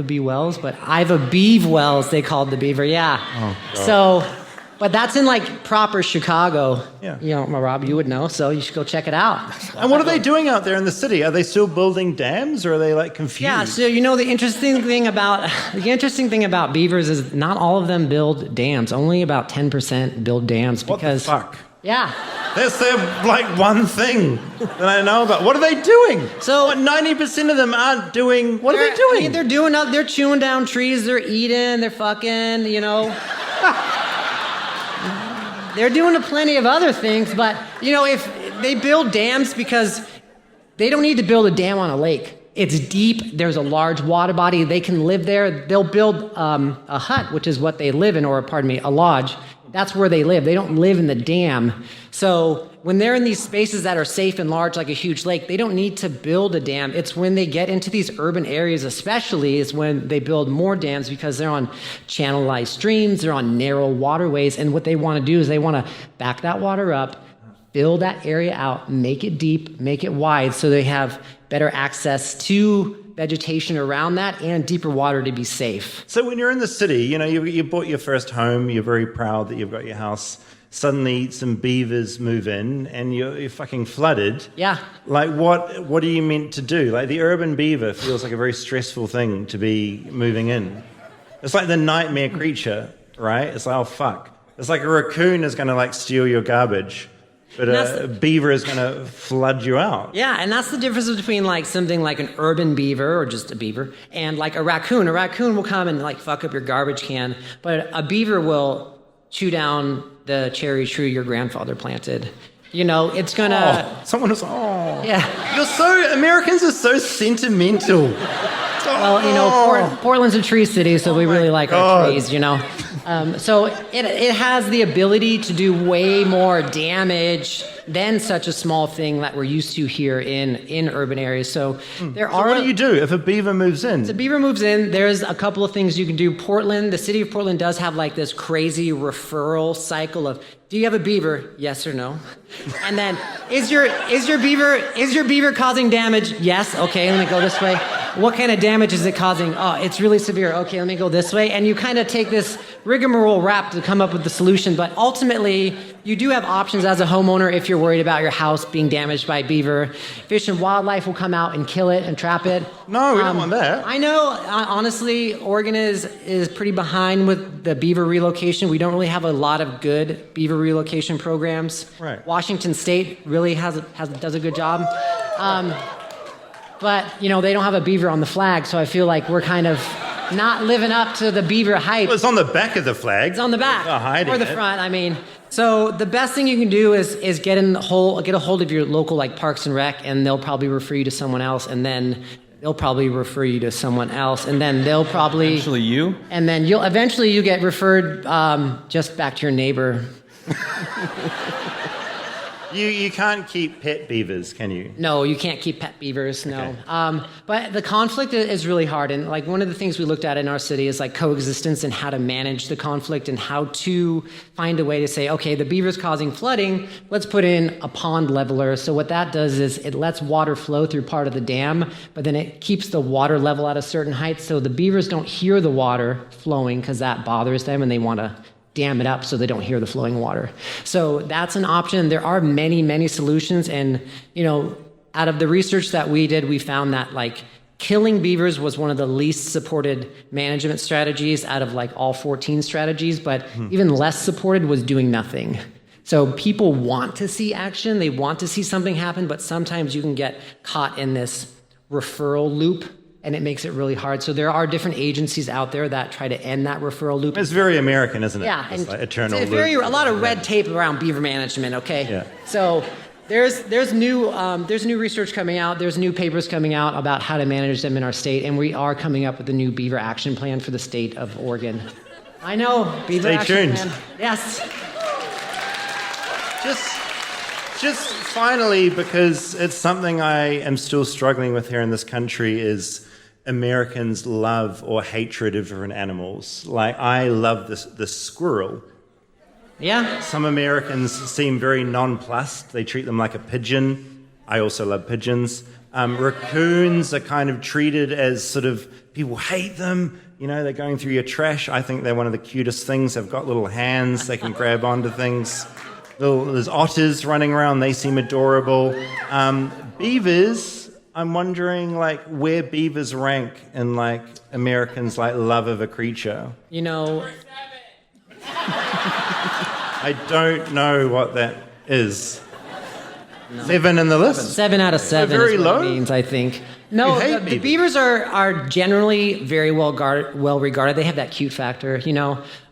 B. Wells, but Iva Beeve Wells, they called the beaver. Yeah. Oh, so, but that's in like proper Chicago. Yeah. You know, Rob, you would know, so you should go check it out. And what are they doing out there in the city? Are they still building dams, or are they like confused? Yeah. So you know the interesting thing about beavers is not all of them build dams. Only about 10% build dams because. What the fuck? Yeah. That's their like one thing that I know about. What are they doing? So 90% of them aren't doing. What are they doing? I mean, they're chewing down trees. They're eating. They're fucking. You know. They're doing plenty of other things, but you know, if they build dams because they don't need to build a dam on a lake. It's deep. There's a large water body. They can live there. They'll build a hut, which is what they live in, or pardon me, a lodge. That's where they live. They don't live in the dam. So when they're in these spaces that are safe and large, like a huge lake, they don't need to build a dam. It's when they get into these urban areas, especially, is when they build more dams because they're on channelized streams, they're on narrow waterways, and what they want to do is they want to back that water up, fill that area out, make it deep, make it wide, so they have better access to vegetation around that and deeper water to be safe. So when you're in the city, you know, you bought your first home, you're very proud that you've got your house. Suddenly some beavers move in and you're fucking flooded. Yeah. Like what are you meant to do? Like the urban beaver feels like a very stressful thing to be moving in. It's like the nightmare creature, right? It's like, oh fuck. It's like a raccoon is going to like steal your garbage. But a beaver is going to flood you out. Yeah, and that's the difference between like something like an urban beaver or just a beaver and like a raccoon. A raccoon will come and like fuck up your garbage can, but a beaver will chew down the cherry tree your grandfather planted. You know, it's gonna... Oh, someone was... Oh. Yeah. Americans are so sentimental. Well, you know, Portland's a tree city, so we really like our trees, you know. So it has the ability to do way more damage than such a small thing that we're used to here in urban areas. So what do you do if a beaver moves in? If a beaver moves in, there's a couple of things you can do. The city of Portland does have like this crazy referral cycle of, do you have a beaver? Yes or no? And then, is your beaver causing damage? Yes. Okay, let me go this way. What kind of damage is it causing? Oh, it's really severe. Okay, let me go this way. And you kind of take this rigmarole rap to come up with the solution. But ultimately, you do have options as a homeowner if you're worried about your house being damaged by beaver. Fish and Wildlife will come out and kill it and trap it. No, we don't want that. I know. Honestly, Oregon is pretty behind with the beaver relocation. We don't really have a lot of good beaver relocation programs. Right. Washington State really does a good job. But, you know, they don't have a beaver on the flag, so I feel like we're kind of not living up to the beaver hype. Well, it's on the back of the flag. It's on the back. Hiding or the front, I mean. So the best thing you can do is get a hold of your local like Parks and Rec, and they'll probably refer you to someone else, and then they'll probably refer you to someone else, and then they'll probably Actually, you? and then you get referred just back to your neighbor. You can't keep pet beavers, can you? No, you can't keep pet beavers, no. Okay. But the conflict is really hard. And like one of the things we looked at in our city is like coexistence and how to manage the conflict and how to find a way to say, okay, the beaver's causing flooding, let's put in a pond leveler. So what that does is it lets water flow through part of the dam, but then it keeps the water level at a certain height so the beavers don't hear the water flowing because that bothers them and they want to dam it up so they don't hear the flowing water. So that's an option. There are many, many solutions. And, out of the research that we did, we found that like killing beavers was one of the least supported management strategies out of like all 14 strategies, but even less supported was doing nothing. So people want to see action. They want to see something happen, but sometimes you can get caught in this referral loop and it makes it really hard. So there are different agencies out there that try to end that referral loop. It's very American, isn't it? Yeah, It's like eternal it's loop. a lot of red tape around beaver management. Okay, Yeah. So there's new research coming out. There's new papers coming out about how to manage them in our state, and we are coming up with a new beaver action plan for the state of Oregon. I know, beaver Stay action tuned. plan. Yes. Just finally, because it's something I am still struggling with here in this country, is Americans' love or hatred of different animals. Like, I love the squirrel. Yeah. Some Americans seem very nonplussed. They treat them like a pigeon. I also love pigeons. Raccoons are kind of treated as sort of, people hate them. They're going through your trash. I think they're one of the cutest things. They've got little hands. They can grab onto things. There's otters running around. They seem adorable. Beavers, I'm wondering, like, where beavers rank in, like, Americans' like love of a creature. I don't know what that is. No. 7 in the list? 7 out of 7 very is what low? it means, I think. No, the beavers are generally very well regarded. They have that cute factor,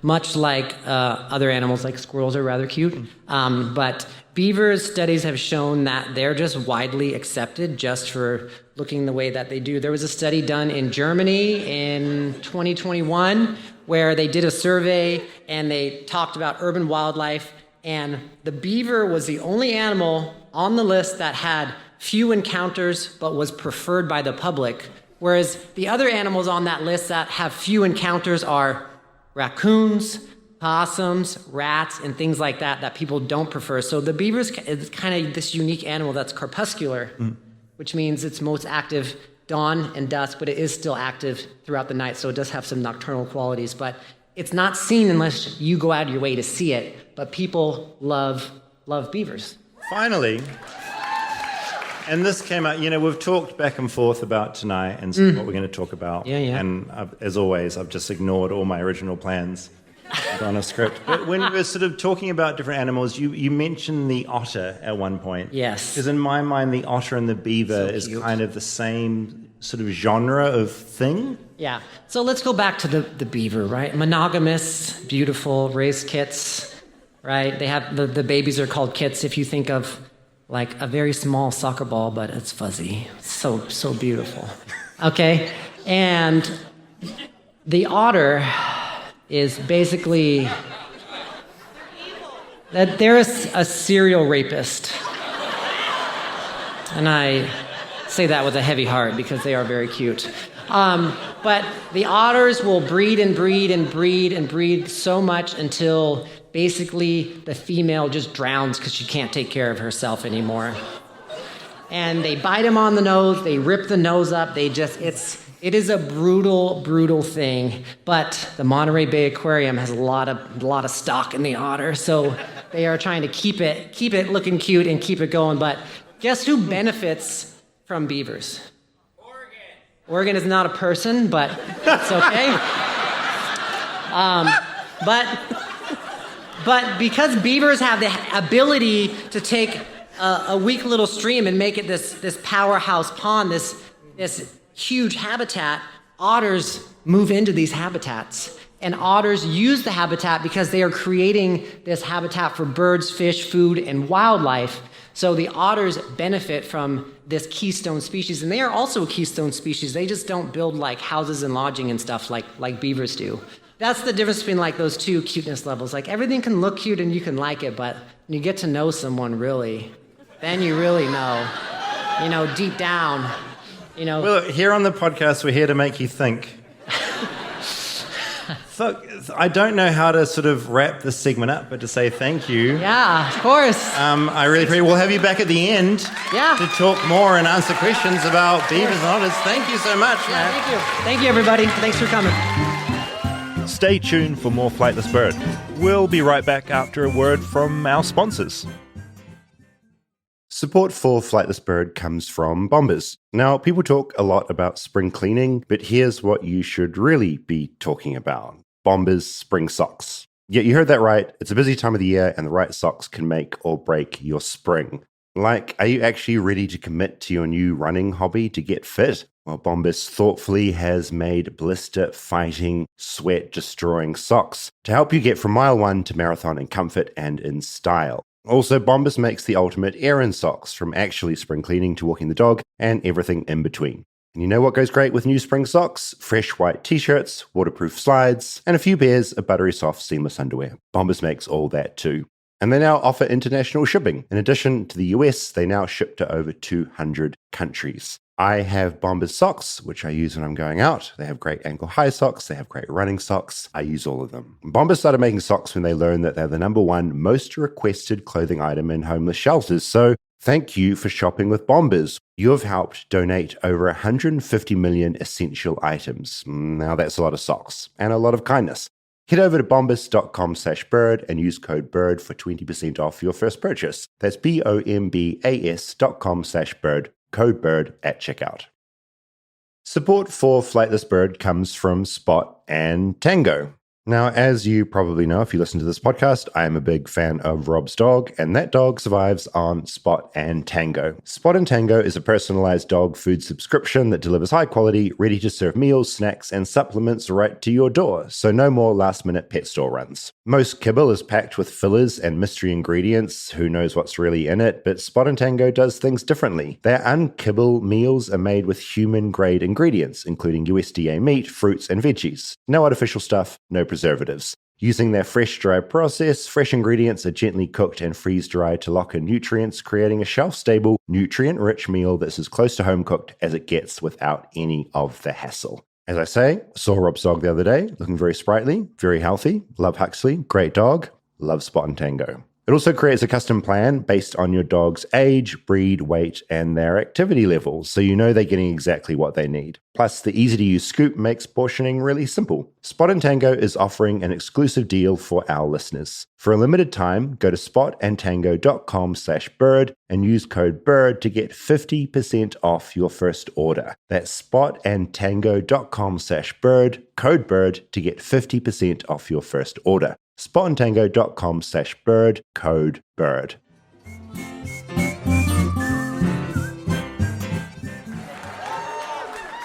much like other animals like squirrels are rather cute. But beavers, studies have shown that they're just widely accepted just for looking the way that they do. There was a study done in Germany in 2021 where they did a survey and they talked about urban wildlife, and the beaver was the only animal on the list that had few encounters but was preferred by the public, whereas the other animals on that list that have few encounters are raccoons, possums, rats, and things like that people don't prefer. So the beaver is kind of this unique animal that's crepuscular, which means it's most active dawn and dusk, but it is still active throughout the night, so it does have some nocturnal qualities. But it's not seen unless you go out of your way to see it, but people love beavers. Finally, and this came out, we've talked back and forth about tonight and what we're going to talk about. Yeah. And as always, I've just ignored all my original plans on a script. But when we were sort of talking about different animals, you mentioned the otter at one point. Yes. Because in my mind, the otter and the beaver is kind of the same sort of genre of thing. Yeah. So let's go back to the beaver, right? Monogamous, beautiful, raise kits, right? They have the babies are called kits if you think of like a very small soccer ball, but it's fuzzy. So beautiful. Okay? And the otter is basically that there is a serial rapist. And I say that with a heavy heart because they are very cute. But the otters will breed and breed and breed and breed so much until basically the female just drowns because she can't take care of herself anymore. And they bite him on the nose, they rip the nose up, it is a brutal thing. But the Monterey Bay Aquarium has a lot of stock in the otter, so they are trying to keep it looking cute and keep it going. But guess who benefits from beavers? Oregon is not a person, but it's okay. But because beavers have the ability to take a weak little stream and make it this powerhouse pond, this huge habitat, otters move into these habitats. And otters use the habitat because they are creating this habitat for birds, fish, food, and wildlife. So the otters benefit from this keystone species, and they are also a keystone species. They just don't build like houses and lodging and stuff like beavers do. That's the difference between like those two cuteness levels. Like everything can look cute and you can like it, but when you get to know someone really, then you really know, deep down, Well, here on the podcast, we're here to make you think. So I don't know how to sort of wrap this segment up, but to say thank you. Yeah, of course. I really appreciate it. We'll have you back at the end to talk more and answer questions about beavers and otters. Thank you so much, Matt. Thank you. Thank you, everybody. Thanks for coming. Stay tuned for more Flightless Bird. We'll be right back after a word from our sponsors. Support for Flightless Bird comes from Bombers. Now, people talk a lot about spring cleaning, but here's what you should really be talking about. Bombers spring socks. Yeah, you heard that right. It's a busy time of the year, and the right socks can make or break your spring. Like, are you actually ready to commit to your new running hobby to get fit? Well, Bombers thoughtfully has made blister-fighting, sweat-destroying socks to help you get from mile 1 to marathon in comfort and in style. Also, Bombers makes the ultimate errand socks, from actually spring cleaning to walking the dog and everything in between. And you know what goes great with new spring socks? Fresh white t-shirts, waterproof slides, and a few pairs of buttery soft seamless underwear. Bombers makes all that too. And they now offer international shipping. In addition to the US, they now ship to over 200 countries. I have Bombers socks, which I use when I'm going out. They have great ankle-high socks. They have great running socks. I use all of them. Bombers started making socks when they learned that they're the #1 most requested clothing item in homeless shelters. So thank you for shopping with Bombers. You have helped donate over 150 million essential items. Now that's a lot of socks and a lot of kindness. Head over to bombas.com/bird and use code BIRD for 20% off your first purchase. That's bombas.com/bird. Code BIRD at checkout. Support for Flightless Bird comes from Spot and Tango. Now, as you probably know, if you listen to this podcast, I am a big fan of Rob's dog, and that dog survives on Spot and Tango. Spot and Tango is a personalized dog food subscription that delivers high-quality, ready-to-serve meals, snacks, and supplements right to your door, so no more last-minute pet store runs. Most kibble is packed with fillers and mystery ingredients, who knows what's really in it, but Spot and Tango does things differently. Their unkibble meals are made with human-grade ingredients, including USDA meat, fruits, and veggies. No artificial stuff, no preservatives. Using their fresh dry process, fresh ingredients are gently cooked and freeze-dried to lock in nutrients, creating a shelf-stable, nutrient-rich meal that's as close to home-cooked as it gets without any of the hassle. As I say, saw Rob's dog the other day, looking very sprightly, very healthy. Love Huxley, great dog. Love Spot and Tango. It also creates a custom plan based on your dog's age, breed, weight, and their activity levels, so you know they're getting exactly what they need. Plus, the easy-to-use scoop makes portioning really simple. Spot and Tango is offering an exclusive deal for our listeners. For a limited time, go to spotandtango.com/bird and use code BIRD to get 50% off your first order. That's spotandtango.com/bird, code BIRD to get 50% off your first order. spotandtango.com/bird, code BIRD.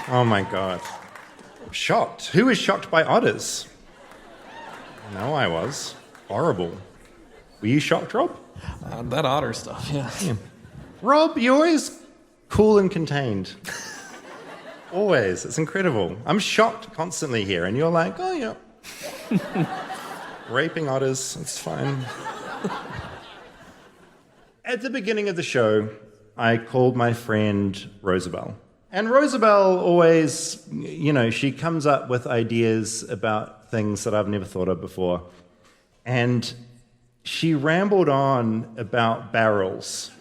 Oh my God. Shocked. Who is shocked by otters? No, I was. Horrible. Were you shocked, Rob? That otter stuff, yeah. Rob, you're always cool and contained. Always. It's incredible. I'm shocked constantly here, and you're like, oh, yeah. Raping otters, it's fine. At the beginning of the show, I called my friend Rosabelle. And Rosabelle always, she comes up with ideas about things that I've never thought of before. And she rambled on about barrels.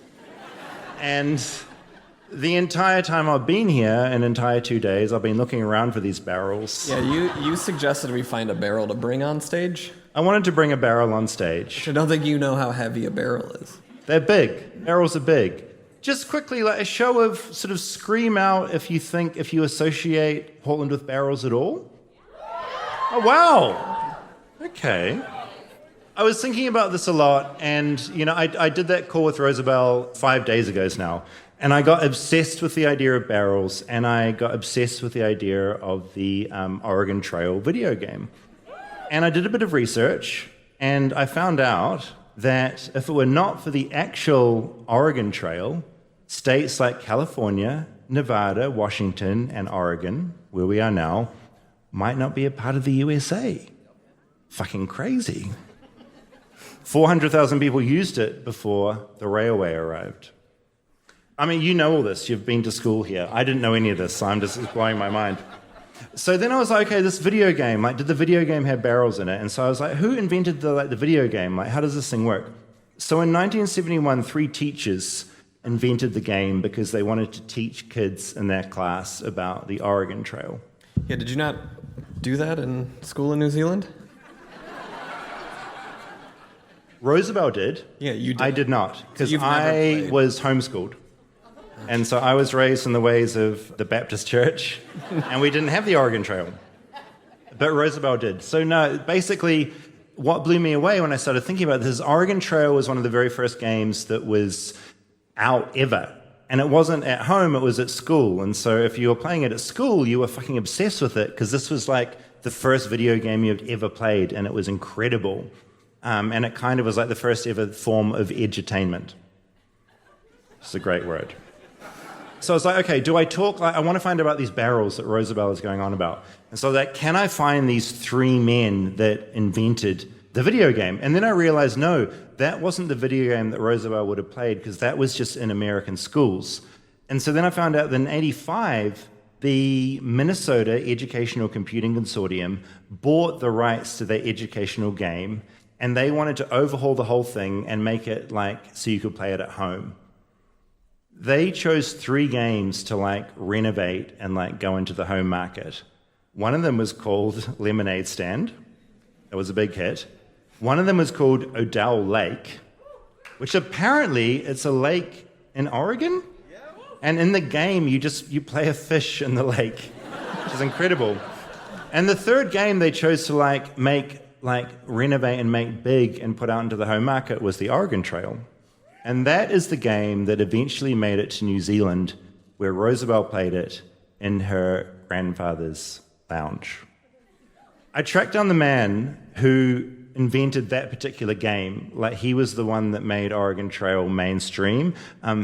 And the entire time I've been here, an entire 2 days, I've been looking around for these barrels. Yeah, you suggested we find a barrel to bring on stage. I wanted to bring a barrel on stage. I don't think you know how heavy a barrel is. They're big. Barrels are big. Just quickly, like a show of sort of scream out if you associate Portland with barrels at all. Oh, wow. Okay. I was thinking about this a lot, and, I did that call with Rosabelle 5 days ago now, and I got obsessed with the idea of barrels, and I got obsessed with the idea of the Oregon Trail video game. And I did a bit of research, and I found out that if it were not for the actual Oregon Trail, states like California, Nevada, Washington, and Oregon, where we are now, might not be a part of the USA. Fucking crazy. 400,000 people used it before the railway arrived. I mean, you know all this. You've been to school here. I didn't know any of this, so it's blowing my mind. So then I was like, okay, this video game, like, did the video game have barrels in it? And so I was like, who invented the video game? Like, how does this thing work? So in 1971, 3 teachers invented the game because they wanted to teach kids in their class about the Oregon Trail. Yeah, did you not do that in school in New Zealand? Roosevelt did. Yeah, you did. I did not, because So I was homeschooled. And so I was raised in the ways of the Baptist church, and we didn't have the Oregon Trail. But Roosevelt did. So no, basically, what blew me away when I started thinking about this is Oregon Trail was one of the very first games that was out ever. And it wasn't at home, it was at school. And so if you were playing it at school, you were fucking obsessed with it, because this was like the first video game you'd ever played, and it was incredible. And it kind of was like the first ever form of edutainment. It's a great word. So I was like, okay, do I talk? I want to find out about these barrels that Roosevelt is going on about. And so that, can I find these 3 men that invented the video game? And then I realized, no, that wasn't the video game that Roosevelt would have played, because that was just in American schools. And so then I found out that in 1985, the Minnesota Educational Computing Consortium bought the rights to their educational game, and they wanted to overhaul the whole thing and make it like so you could play it at home. They chose 3 games to like renovate and like go into the home market. One of them was called Lemonade Stand. It was a big hit. One of them was called Odell Lake, which apparently it's a lake in Oregon. And in the game, you play a fish in the lake, which is incredible. And the third game they chose to renovate and make big and put out into the home market was the Oregon Trail. And that is the game that eventually made it to New Zealand, where Roosevelt played it in her grandfather's lounge. I tracked down the man who invented that particular game. Like, he was the one that made Oregon Trail mainstream.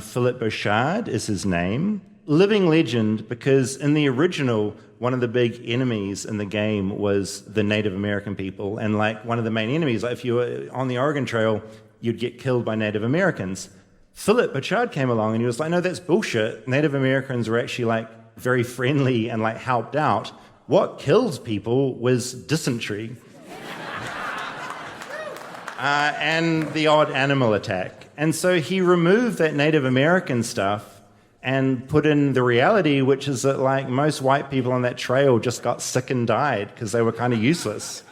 Philip Bouchard is his name. Living legend, because in the original, one of the big enemies in the game was the Native American people. And like one of the main enemies, like if you were on the Oregon Trail, you'd get killed by Native Americans. Philip Bouchard came along and he was like, no, that's bullshit. Native Americans were actually like very friendly and like helped out. What killed people was dysentery. And the odd animal attack. And so he removed that Native American stuff and put in the reality, which is that like most white people on that trail just got sick and died because they were kind of useless.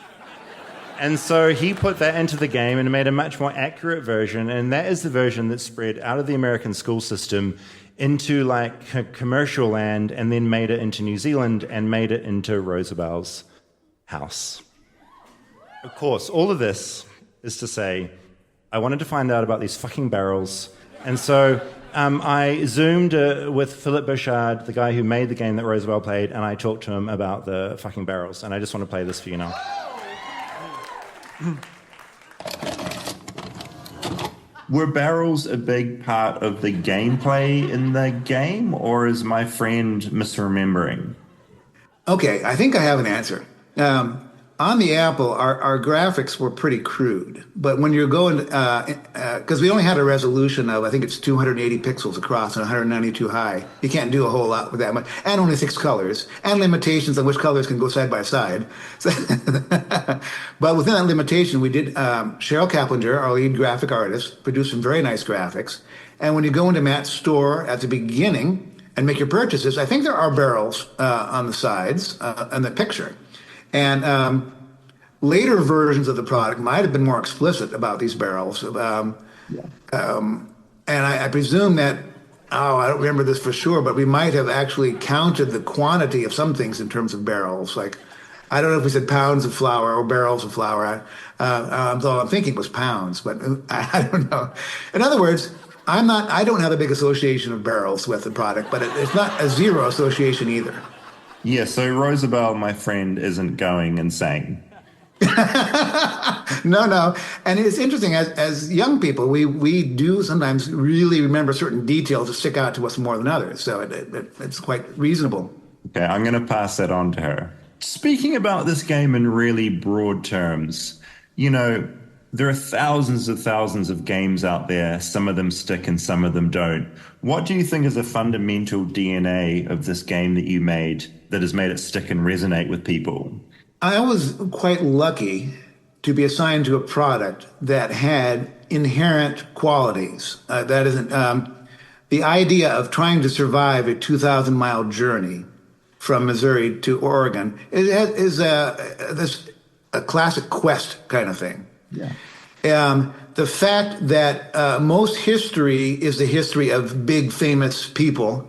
And so he put that into the game and made a much more accurate version, and that is the version that spread out of the American school system into like commercial land, and then made it into New Zealand and made it into Roosevelt's house. Of course, all of this is to say, I wanted to find out about these fucking barrels, and so I Zoomed with Philip Bouchard, the guy who made the game that Roosevelt played, and I talked to him about the fucking barrels, and I just want to play this for you now. Were barrels a big part of the gameplay in the game, or is my friend misremembering? Okay, I think I have an answer. On the Apple, our graphics were pretty crude, but when you're going, because we only had a resolution of, I think it's 280 pixels across and 192 high. You can't do a whole lot with that much, and only 6 colors, and limitations on which colors can go side by side. So but within that limitation, we did, Cheryl Kaplinger, our lead graphic artist, produced some very nice graphics. And when you go into Matt's store at the beginning and make your purchases, I think there are barrels on the sides in the picture. And later versions of the product might have been more explicit about these barrels. And I presume that, I don't remember this for sure, but we might have actually counted the quantity of some things in terms of barrels. Like, I don't know if we said pounds of flour or barrels of flour. Though I'm thinking it was pounds, but I don't know. In other words, I don't have a big association of barrels with the product, but it's not a zero association either. Yeah, so Roosevelt, my friend, isn't going insane. No. And it's interesting, as young people, we do sometimes really remember certain details that stick out to us more than others. So it's quite reasonable. Okay, I'm going to pass that on to her. Speaking about this game in really broad terms, there are thousands of games out there. Some of them stick and some of them don't. What do you think is the fundamental DNA of this game that you made that has made it stick and resonate with people? I was quite lucky to be assigned to a product that had inherent qualities. That is, the idea of trying to survive a 2,000-mile journey from Missouri to Oregon is a classic quest kind of thing. Yeah. The fact that most history is the history of big famous people,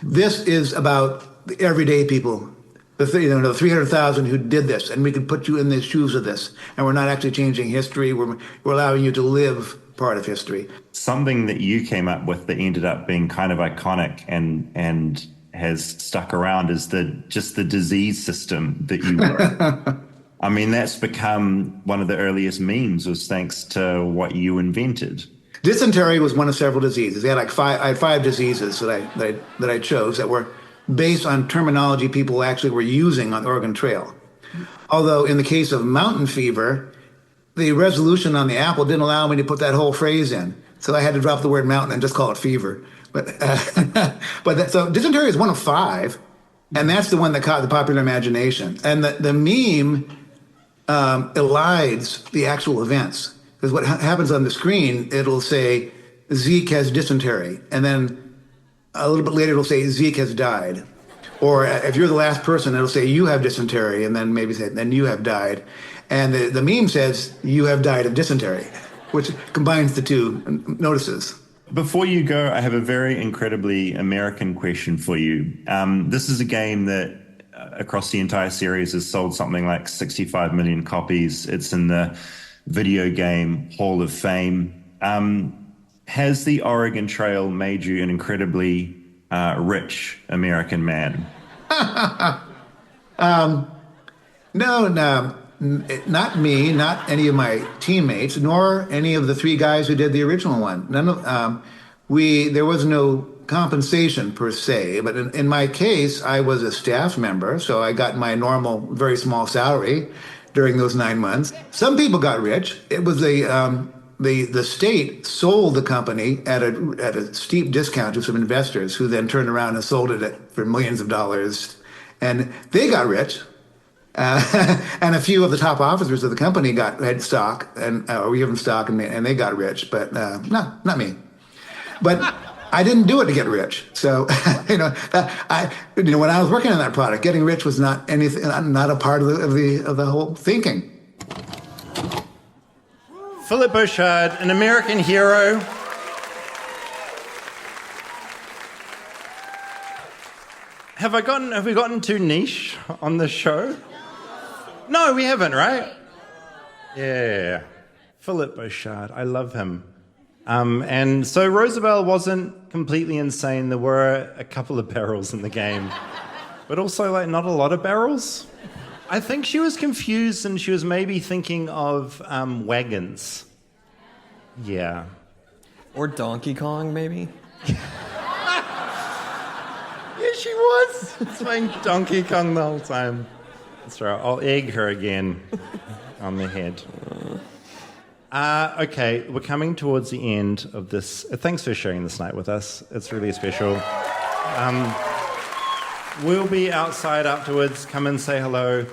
this is about the everyday people, the 300,000 who did this, and we can put you in the shoes of this, and we're not actually changing history. We're allowing you to live part of history. Something that you came up with that ended up being kind of iconic and has stuck around is the disease system that you were. I mean, that's become one of the earliest memes, was thanks to what you invented. Dysentery was one of several diseases. I had 5 diseases that I chose that were based on terminology people actually were using on the Oregon Trail. Although in the case of mountain fever, the resolution on the Apple didn't allow me to put that whole phrase in. So I had to drop the word mountain and just call it fever. So dysentery is one of 5, and that's the one that caught the popular imagination. And the meme elides the actual events. Because what happens on the screen, it'll say Zeke has dysentery, and then a little bit later it'll say Zeke has died. Or if you're the last person, it'll say you have dysentery, and then maybe say then you have died. And the meme says you have died of dysentery, which combines the two notices. Before you go, I have a very incredibly American question for you. This is a game that across the entire series has sold something like 65 million copies. It's in the Video Game Hall of Fame. Has the Oregon Trail made you an incredibly rich American man? No, not me, not any of my teammates, nor any of the 3 guys who did the original one. There was no compensation per se, but in my case, I was a staff member, so I got my normal, very small salary during those 9 months. Some people got rich. It was the state sold the company at a steep discount to some investors, who then turned around and sold it for millions of dollars, and they got rich. And a few of the top officers of the company had stock, and we gave them stock, and they got rich, but no, not me. But I didn't do it to get rich. So when I was working on that product, getting rich was not a part of the whole thinking. Philip Bouchard, an American hero. Have we gotten too niche on this show? No, we haven't, right? Yeah. Philip Bouchard, I love him. And so Roosevelt wasn't completely insane. There were a couple of barrels in the game, but also not a lot of barrels. I think she was confused, and she was maybe thinking of wagons. Yeah. Or Donkey Kong, maybe? Yeah, she was. Playing Donkey Kong the whole time. That's right. I'll egg her again on the head. Okay, we're coming towards the end of this. Thanks for sharing this night with us. It's really special. We'll be outside afterwards. Come and say hello.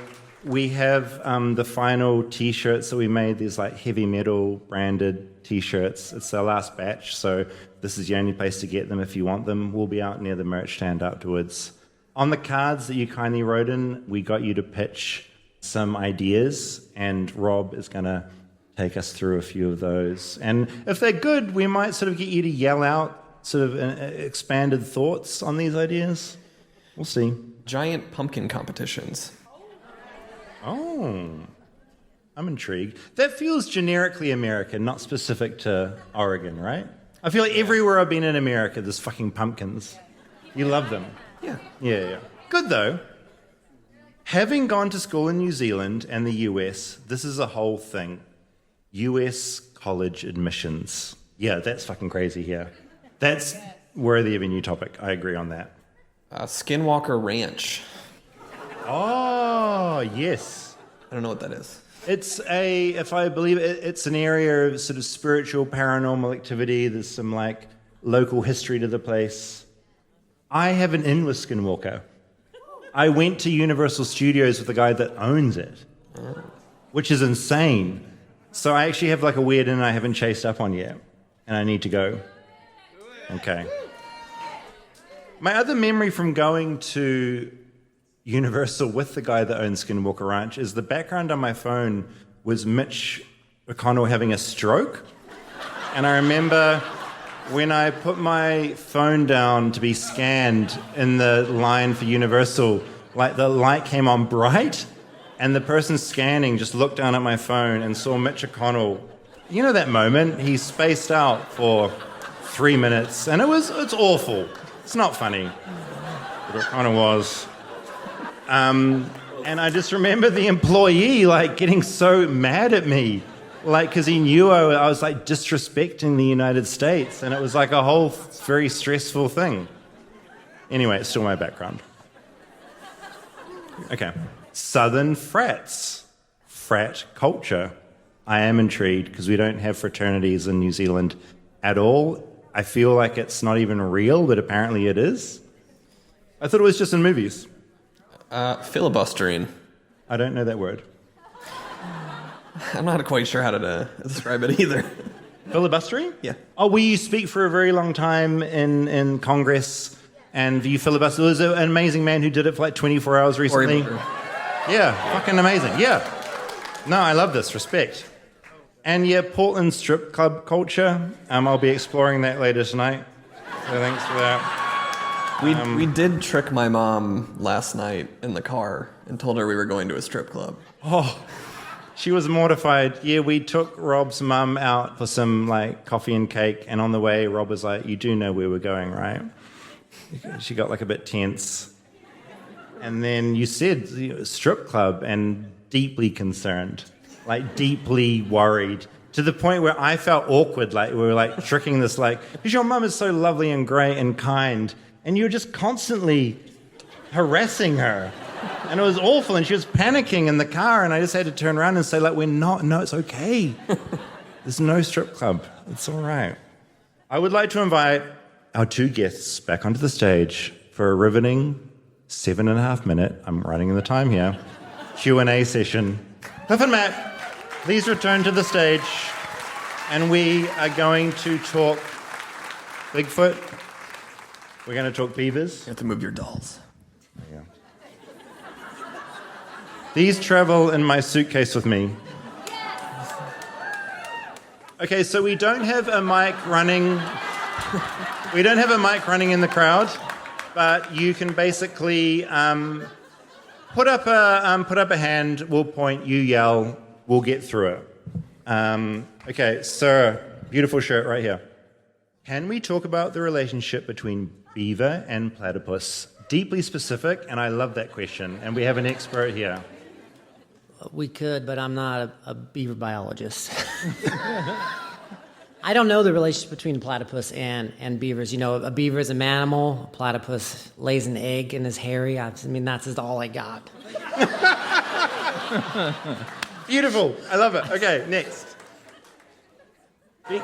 We have the final T-shirts that we made. These heavy metal branded T-shirts. It's our last batch, so this is the only place to get them if you want them. We'll be out near the merch stand afterwards. On the cards that you kindly wrote in, we got you to pitch some ideas, and Rob is going to take us through a few of those. And if they're good, we might sort of get you to yell out sort of expanded thoughts on these ideas. We'll see. Giant pumpkin competitions. Oh, I'm intrigued. That feels generically American, not specific to Oregon, right? I feel like everywhere I've been in America, there's fucking pumpkins. You love them. Yeah. Good, though. Having gone to school in New Zealand and the US, this is a whole thing. U.S. college admissions. Yeah, that's fucking crazy here. That's worthy of a new topic. I agree on that. Skinwalker Ranch. Oh, yes. I don't know what that is. It's if I believe it, it's an area of sort of spiritual paranormal activity. There's some like local history to the place. I have an in with Skinwalker. I went to Universal Studios with the guy that owns it, which is insane. So I actually have like a weird in I haven't chased up on yet, and I need to go. Okay. My other memory from going to Universal with the guy that owns Skinwalker Ranch is the background on my phone was Mitch McConnell having a stroke. And I remember when I put my phone down to be scanned in the line for Universal, like the light came on bright, and the person scanning just looked down at my phone and saw Mitch McConnell. You know that moment? He spaced out for 3 minutes, and it's awful. It's not funny, but it kind of was. And I just remember the employee like getting so mad at me, like because he knew I was like disrespecting the United States, and it was like a whole very stressful thing. Anyway, it's still my background. Okay, Southern frats, frat culture. I am intrigued because we don't have fraternities in New Zealand at all. I feel like it's not even real, but apparently it is. I thought it was just in movies. Filibustering. I don't know that word. I'm not quite sure how to describe it either. Filibustering? Yeah. Oh, you speak for a very long time in Congress, and you filibuster. There was an amazing man who did it for like 24 hours recently. Yeah, fucking amazing. Yeah. No, I love this. Respect. And yeah, Portland strip club culture. I'll be exploring that later tonight. So thanks for that. We did trick my mom last night in the car and told her we were going to a strip club. Oh, she was mortified. Yeah, we took Rob's mum out for some like coffee and cake, and on the way, Rob was like, "You do know where we're going, right?" She got like a bit tense. And then you said strip club, and deeply concerned, like deeply worried, to the point where I felt awkward, like we were like tricking this, like, because your mum is so lovely and great and kind, and you're just constantly harassing her. And it was awful, and she was panicking in the car, and I just had to turn around and say, like, no, it's okay. There's no strip club. It's all right. I would like to invite our two guests back onto the stage for a riveting 7.5 minute, I'm running the time here, Q&A session. Cliff and Matt, please return to the stage, and we are going to talk Bigfoot. We're going to talk beavers. You have to move your dolls. Yeah. These travel in my suitcase with me. Okay, so we don't have a mic running. We don't have a mic running in the crowd, but you can basically put up a hand. We'll point. You yell. We'll get through it. Okay, sir, beautiful shirt right here. Can we talk about the relationship between beaver and platypus? Deeply specific, and I love that question. And we have an expert here. We could, but I'm not a beaver biologist. I don't know the relationship between platypus and beavers. You know, a beaver is a mammal. A platypus lays an egg and is hairy. I mean, that's just all I got. Beautiful. I love it. Okay, next.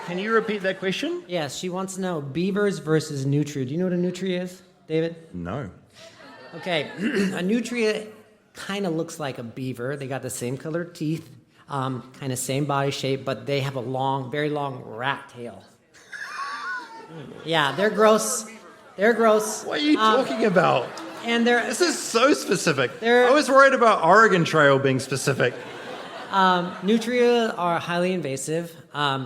Can you repeat that question? Yes, she wants to know beavers versus nutria. Do you know what a nutria is, David? No. Okay, a nutria kind of looks like a beaver. They got the same colored teeth, kind of same body shape, but they have a long, very long rat tail. Yeah, they're gross. They're gross. What are you talking about? And they're This is so specific. I was worried about Oregon Trail being specific. Nutria are highly invasive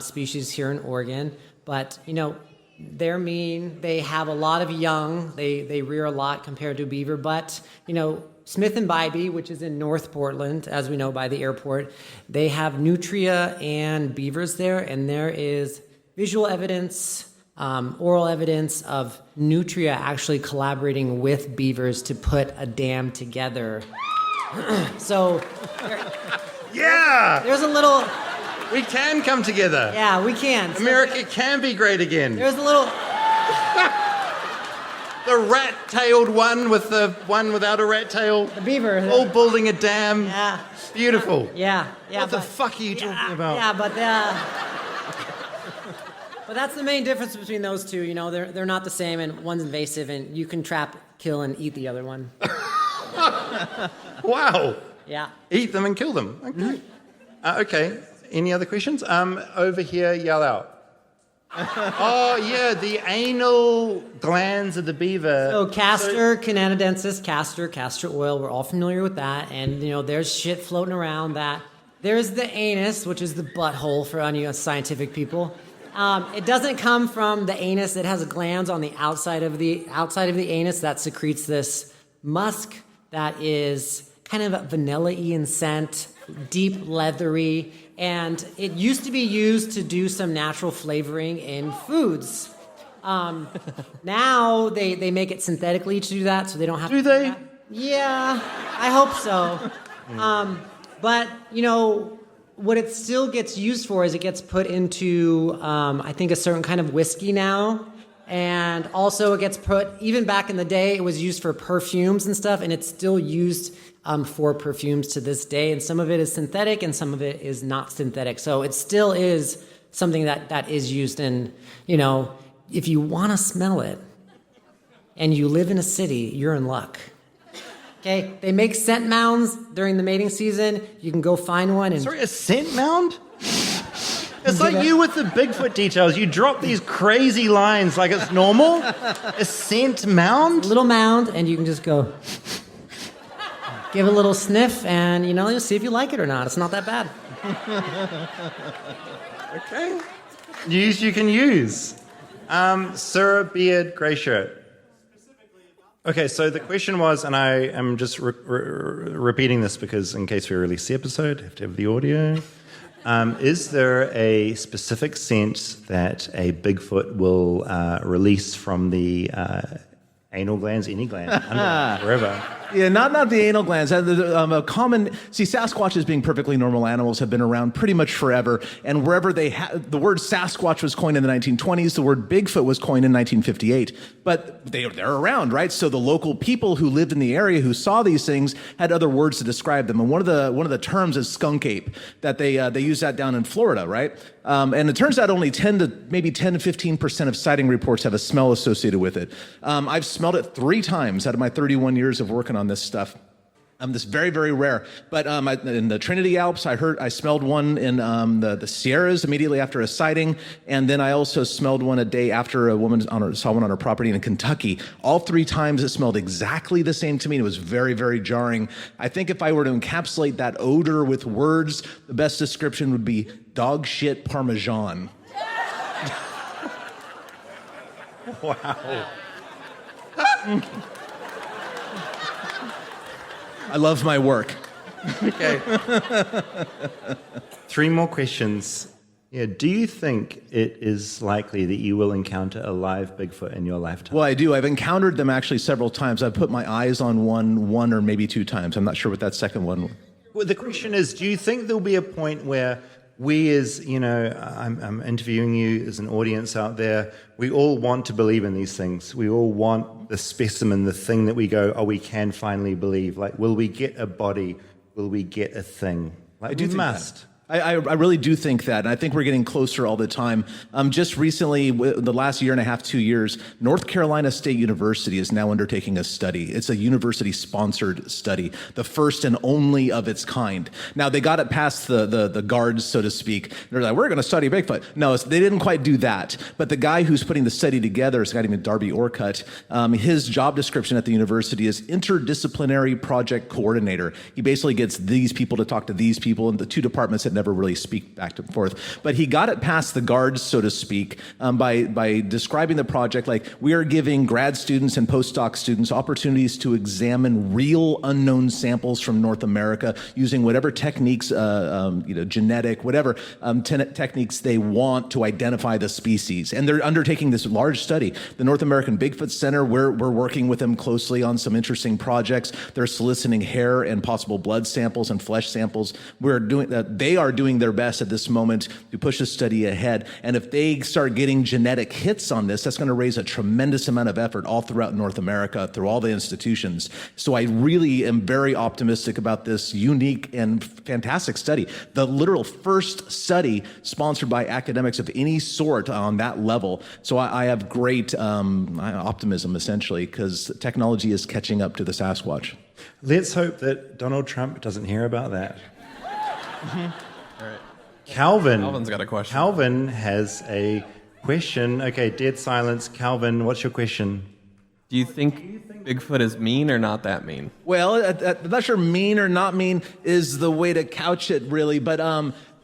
species here in Oregon, but you know they're mean. They have a lot of young. They rear a lot compared to beaver. But you know Smith and Bybee, which is in North Portland, as we know by the airport, they have nutria and beavers there, and there is visual evidence, oral evidence of nutria actually collaborating with beavers to put a dam together. So. Yeah! There's a little We can come together. Yeah, we can. America can be great again. There's a little... The rat-tailed one with the one without a rat tail. The beaver. All building a dam. Yeah. Beautiful. Yeah. What the fuck are you talking about? Yeah, but that's the main difference between those two. You know, they're not the same, and one's invasive, and you can trap, kill, and eat the other one. Wow. Yeah. Eat them and kill them. Okay. Okay. Any other questions? Over here, yell out. Oh, yeah, the anal glands of the beaver. So castor canadensis, castor oil, we're all familiar with that. And, you know, there's shit floating around that. There's the anus, which is the butthole for scientific people. It doesn't come from the anus. It has glands on the outside of the anus that secretes this musk that is kind of vanilla-y in scent, deep leathery, and it used to be used to do some natural flavoring in foods. Now they make it synthetically to do that, so they don't have to do they? that. Yeah, I hope so. But, you know, what it still gets used for is it gets put into, I think, a certain kind of whiskey now. And also it gets put, even back in the day, it was used for perfumes and stuff, and it's still used for perfumes to this day. And some of it is synthetic and some of it is not synthetic. So it still is something that is used. And, you know, if you want to smell it and you live in a city, you're in luck. Okay? They make scent mounds during the mating season. You can go find one. And Sorry, a scent mound? It's like you with the Bigfoot details. You drop these crazy lines like it's normal. A scent mound? A little mound, and you can just go, give it a little sniff, and, you know, you'll see if you like it or not. It's not that bad. Okay. Use you can use. Sir, beard, grey shirt. Okay, so the question was, and I am just repeating this because in case we release the episode, I have to have the audio. Is there a specific scent that a Bigfoot will release from the anal glands, any gland, wherever? Yeah, not the anal glands. A common, Sasquatches being perfectly normal animals have been around pretty much forever. And wherever the word Sasquatch was coined in the 1920s, the word Bigfoot was coined in 1958. But they're around, right? So the local people who lived in the area who saw these things had other words to describe them. And one of the terms is skunk ape, that they use that down in Florida, right? And it turns out only 10 to 15% of sighting reports have a smell associated with it. I've smelled it 3 times out of my 31 years of working on this stuff. This is very, very rare. But in the Trinity Alps, I smelled one in the Sierras immediately after a sighting, and then I also smelled one a day after a woman saw one on her property in Kentucky. All 3 times it smelled exactly the same to me. It was very, very jarring. I think if I were to encapsulate that odor with words, the best description would be dog shit parmesan. Wow. I love my work. Okay. 3 more questions. Yeah, do you think it is likely that you will encounter a live Bigfoot in your lifetime? Well, I do. I've encountered them actually several times. I've put my eyes on one or maybe 2 times. I'm not sure what that second one was. Well, the question is, do you think there'll be a point where we as, you know, I'm interviewing you as an audience out there, we all want to believe in these things. We all want the specimen, the thing that we go, oh, we can finally believe. Like, will we get a body? Will we get a thing? Like, I do we must. That. I really do think that, and I think we're getting closer all the time. Just recently, the last year and a half, 2 years, North Carolina State University is now undertaking a study. It's a university-sponsored study, the first and only of its kind. Now, they got it past the guards, so to speak. They're like, we're going to study Bigfoot. No, they didn't quite do that. But the guy who's putting the study together is a guy named Darby Orcutt. His job description at the university is interdisciplinary project coordinator. He basically gets these people to talk to these people in the 2 departments that never really speak back and forth. But he got it past the guards, so to speak, by describing the project like, we are giving grad students and postdoc students opportunities to examine real unknown samples from North America using whatever techniques, genetic, whatever techniques they want to identify the species. And they're undertaking this large study. The North American Bigfoot Center, we're working with them closely on some interesting projects. They're soliciting hair and possible blood samples and flesh samples. We're doing that. They are are doing their best at this moment to push the study ahead. And if they start getting genetic hits on this, that's going to raise a tremendous amount of effort all throughout North America, through all the institutions. So I really am very optimistic about this unique and fantastic study. The literal first study sponsored by academics of any sort on that level. So I have great optimism, essentially, because technology is catching up to the Sasquatch. Let's hope that Donald Trump doesn't hear about that. All right. Calvin's got a question. Calvin has a question. Okay, dead silence. Calvin, what's your question? Do you think Bigfoot is mean or not that mean? Well, I'm not sure mean or not mean is the way to couch it, really. But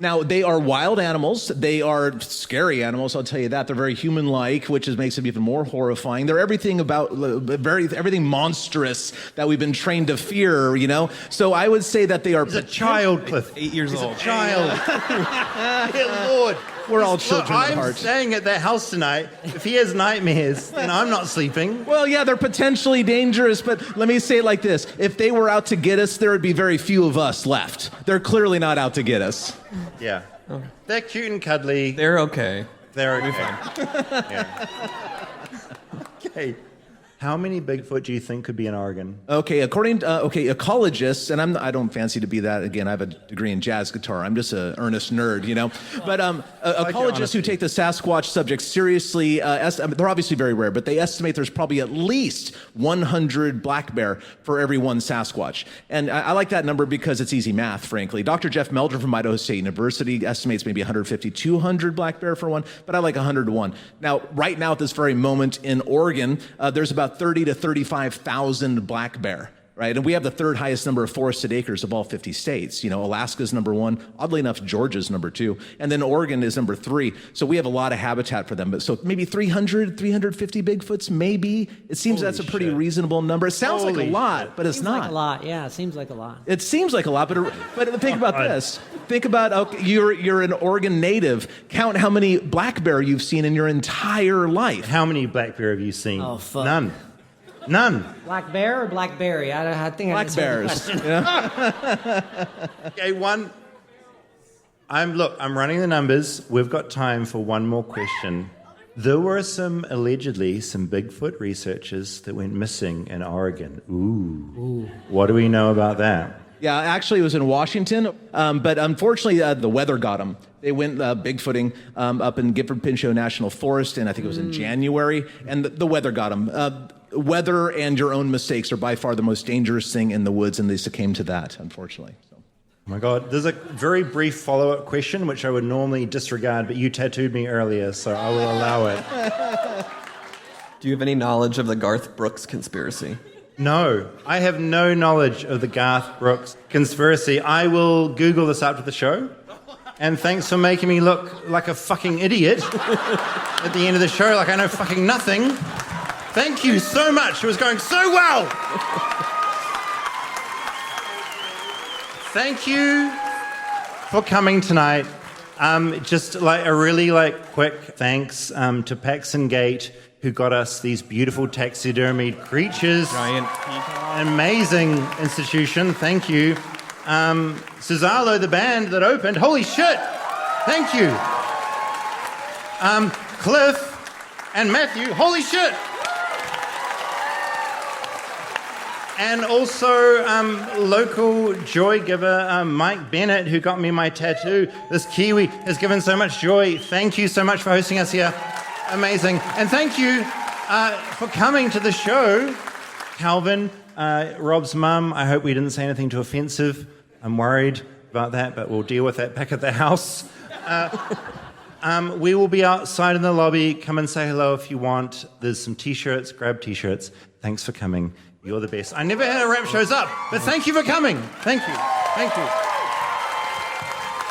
now, they are wild animals. They are scary animals, I'll tell you that. They're very human-like, which makes them even more horrifying. They're everything everything monstrous that we've been trained to fear, you know? So I would say that they are... He's a child, Cliff. 8 years old. He's a child. Dear Lord. We're all children at heart. I'm staying at that house tonight. If he has nightmares, then I'm not sleeping. Well, yeah, they're potentially dangerous, but let me say it like this. If they were out to get us, there would be very few of us left. They're clearly not out to get us. Yeah. Okay. They're cute and cuddly. They're okay. They're okay. Yeah. Okay. How many Bigfoot do you think could be in Oregon? Okay, according to ecologists, and I don't fancy to be that. Again, I have a degree in jazz guitar. I'm just an earnest nerd, you know. But ecologists who take the Sasquatch subject seriously, they're obviously very rare, but they estimate there's probably at least 100 black bear for every one Sasquatch. And I like that number because it's easy math, frankly. Dr. Jeff Meldrum from Idaho State University estimates maybe 150, 200 black bear for one, but I like 100 to 1. Now, right now at this very moment in Oregon, there's about 30 to 35,000 black bear, right? And we have the third highest number of forested acres of all 50 states. You know, Alaska's number 1. Oddly enough, Georgia's number 2. And then Oregon is number 3. So we have a lot of habitat for them. But so maybe 300, 350 Bigfoots, maybe. It seems that's a pretty reasonable number. It sounds like a lot, but it's not. Seems like a lot. Yeah, it seems like a lot. It seems like a lot, but think about this. Think about, you're an Oregon native. Count how many black bear you've seen in your entire life. How many black bear have you seen? Oh, fuck. None. Black bear or blackberry? I think black I bears. Okay, I'm running the numbers. We've got time for one more question. There were allegedly some Bigfoot researchers that went missing in Oregon. Ooh. What do we know about that? Yeah, actually it was in Washington, but unfortunately the weather got them. They went bigfooting up in Gifford Pinchot National Forest, and I think it was in January, and the weather got them. Weather and your own mistakes are by far the most dangerous thing in the woods, and they succumbed to that, unfortunately. So. Oh my God, there's a very brief follow-up question, which I would normally disregard, but you tattooed me earlier, so I will allow it. Do you have any knowledge of the Garth Brooks conspiracy? No, I have no knowledge of the Garth Brooks conspiracy. I will Google this after the show. And thanks for making me look like a fucking idiot at the end of the show, like I know fucking nothing. Thank you so much. It was going so well. Thank you for coming tonight. Just like a really quick thanks to Paxton Gate, who got us these beautiful taxidermied creatures. Giant. An amazing institution. Thank you. Suzzallo, the band that opened. Holy shit. Thank you. Cliff and Matthew. Holy shit. And also local joy giver Mike Bennett, who got me my tattoo. This Kiwi has given so much joy. Thank you so much for hosting us here. Amazing. And thank you for coming to the show. Calvin, Rob's mum, I hope we didn't say anything too offensive. I'm worried about that, but we'll deal with that back at the house. We will be outside in the lobby. Come and say hello if you want. There's some T-shirts. Grab T-shirts. Thanks for coming. You're the best. I never had a wrap shows up, but thank you for coming. Thank you. Thank you.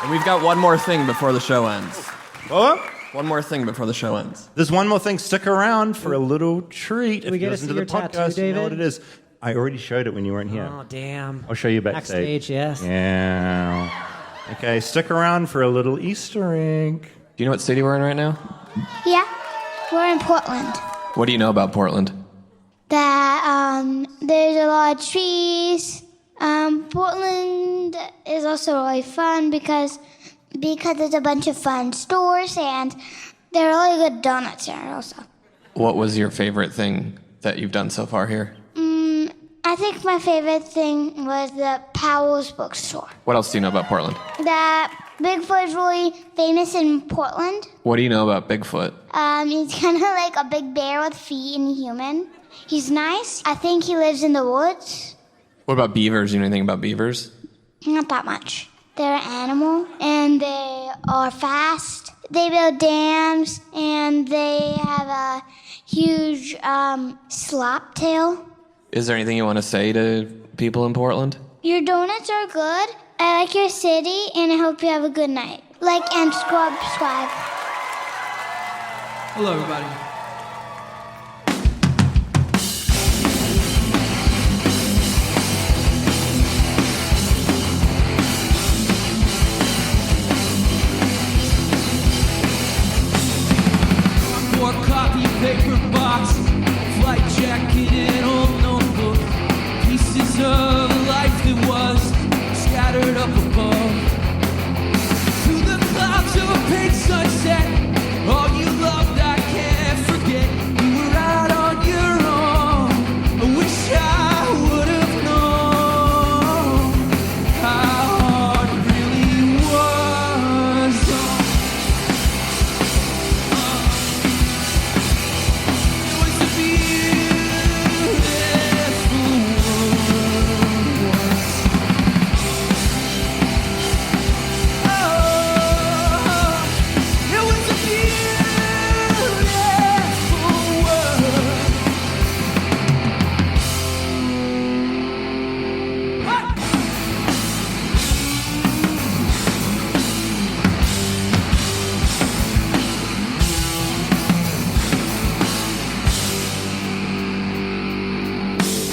And we've got one more thing before the show ends. What? One more thing before the show ends. There's one more thing. Stick around for a little treat. We if you get to listen see to the your tattoo, podcast, you know David? what it is. I already showed it when you weren't here. Oh, damn. I'll show you backstage. Backstage, yes. Yeah. Okay, stick around for a little Easter egg. Do you know what city we're in right now? Yeah, we're in Portland. What do you know about Portland? That there's a lot of trees. Portland is also really fun because because there's a bunch of fun stores and there are really good donuts there also. What was your favorite thing that you've done so far here? I think my favorite thing was the Powell's bookstore. What else do you know about Portland? That Bigfoot is really famous in Portland. What do you know about Bigfoot? He's kind of like a big bear with feet and human. He's nice. I think he lives in the woods. What about beavers? Do you know anything about beavers? Not that much. They're an animal, and they are fast. They build dams, and they have a huge slop tail. Is there anything you want to say to people in Portland? Your donuts are good. I like your city, and I hope you have a good night. Like and subscribe. Hello, everybody. Copy paper box, flight jacket and old notebook, pieces of a life that was scattered up above. To the clouds of a pink sunset, all you loved I can't forget. You were out on your own. I wish I would have known how hard it really was.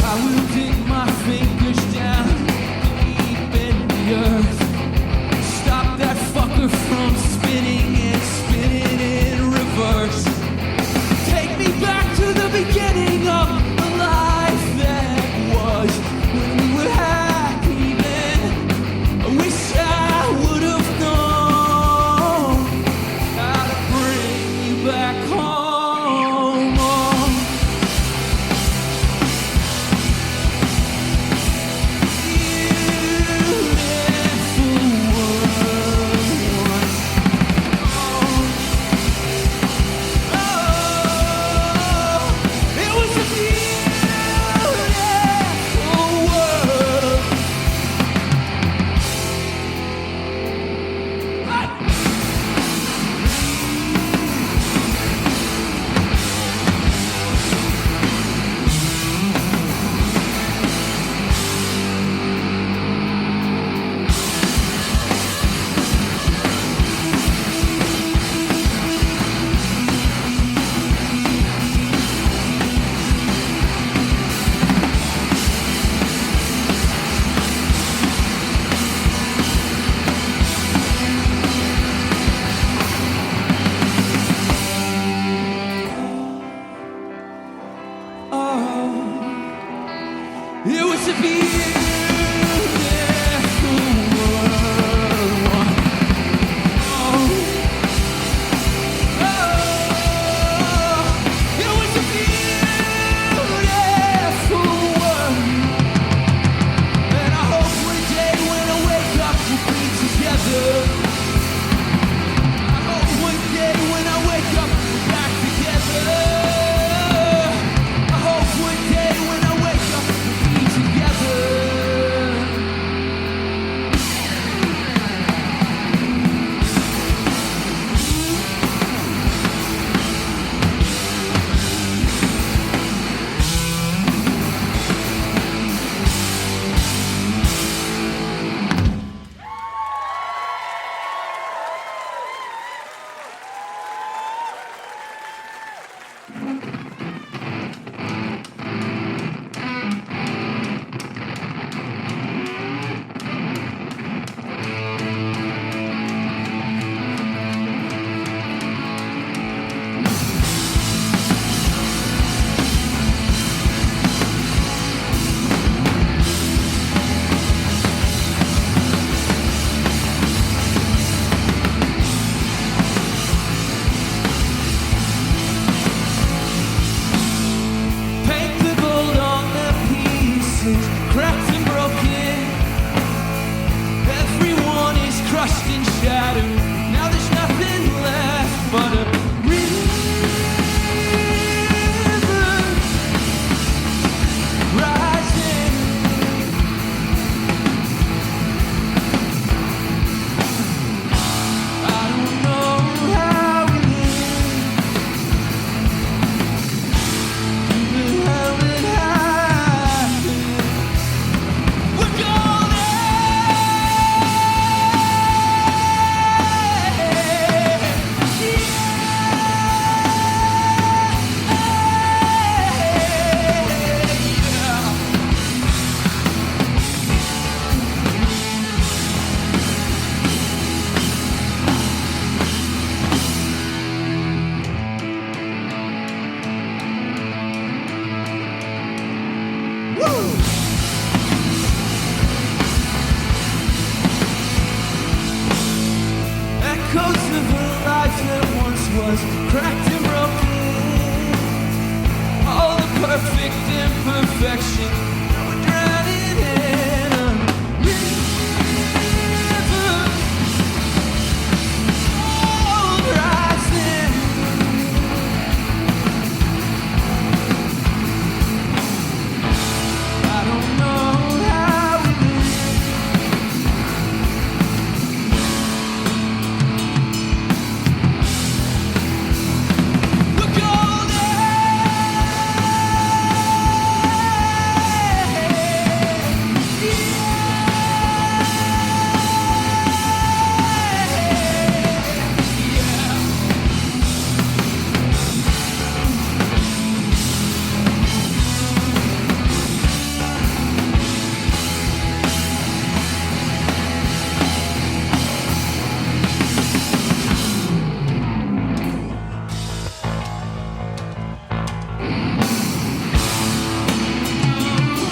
I will dig my fingers down deep in the earth. Stop that fucker from spinning and spinning in reverse. Take me back to the beginning of the life that was when we were happy then. I wish I would have known how to bring you back home. It was a beautiful world. It was a beautiful world. And I hope one day when I wake up we'll be together. I hope one day when I wake up we're back together. I hope one day when I wake up we'll be together. broken. Everyone is crushed and shattered. Now there's nothing left but a river rising. I don't know how we live. Who the hell it happened? We're golden. Echoes of a life that once was cracked and broken. All the perfect imperfection we're drowning in a river. Cold rising. I don't know how we live. We're golden.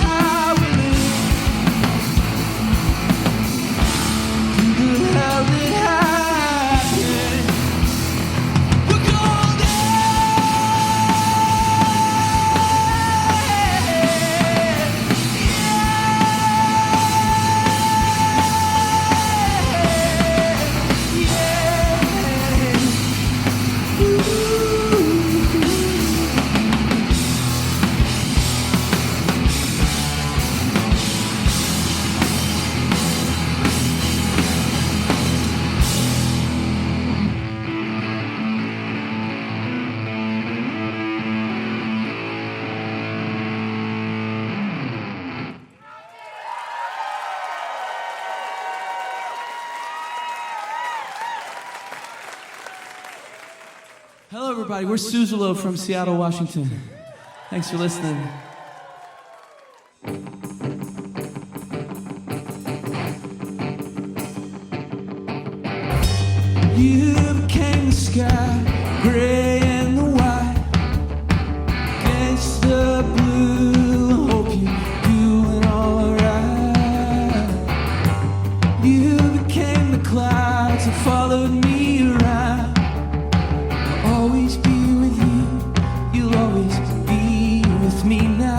How we live. Who the hell did happen? We're golden. Hello, everybody. We're Suzzallo from Seattle, Washington. Thanks for listening. You became the sky, gray and the white, against the blue. Hope you're doing alright. You became the clouds that followed me around. I'll always be with you. You'll always be with me now.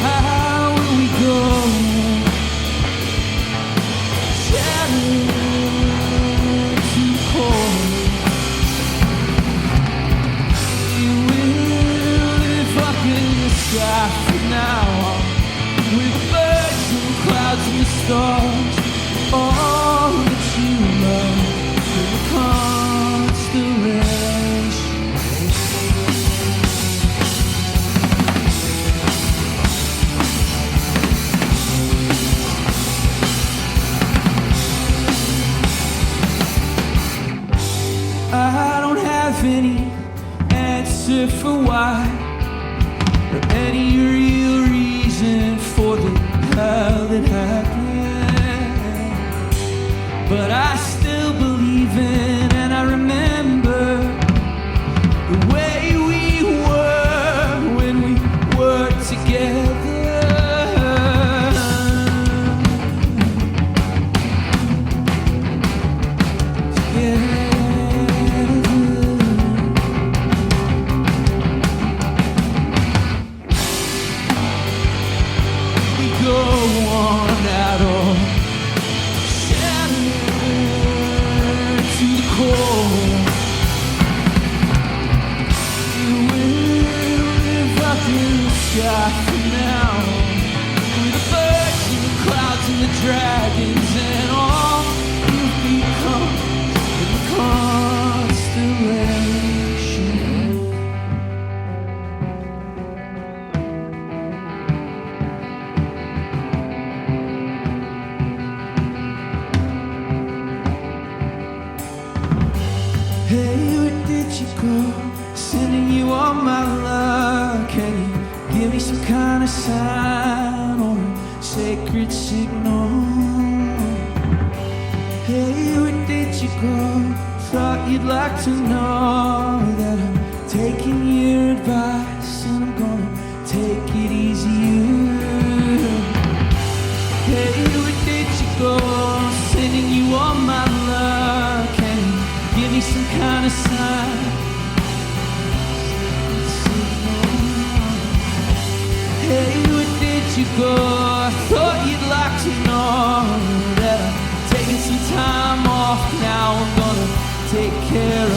How will we go? Shattered to core. We will live up in the sky from now on, with the birds and the clouds and the stars. All that you love in the constellation. I don't have any answer for why, or any real reason for the hell that happened. But I still believe in, and I remember the way we were when we were together. the dragons and all you've become in the constellation. Hey, where did you go? Sending you all my love. Can you give me some kind of sign or a sacred signal? Hey, where did you go? Thought you'd like to know that I'm taking your advice and I'm gonna take it easy. Hey, where did you go? Sending you all my love. Can you give me some kind of sign? Hey, where did you go? I thought you'd like to know that I'm taking some time off now. I'm gonna take care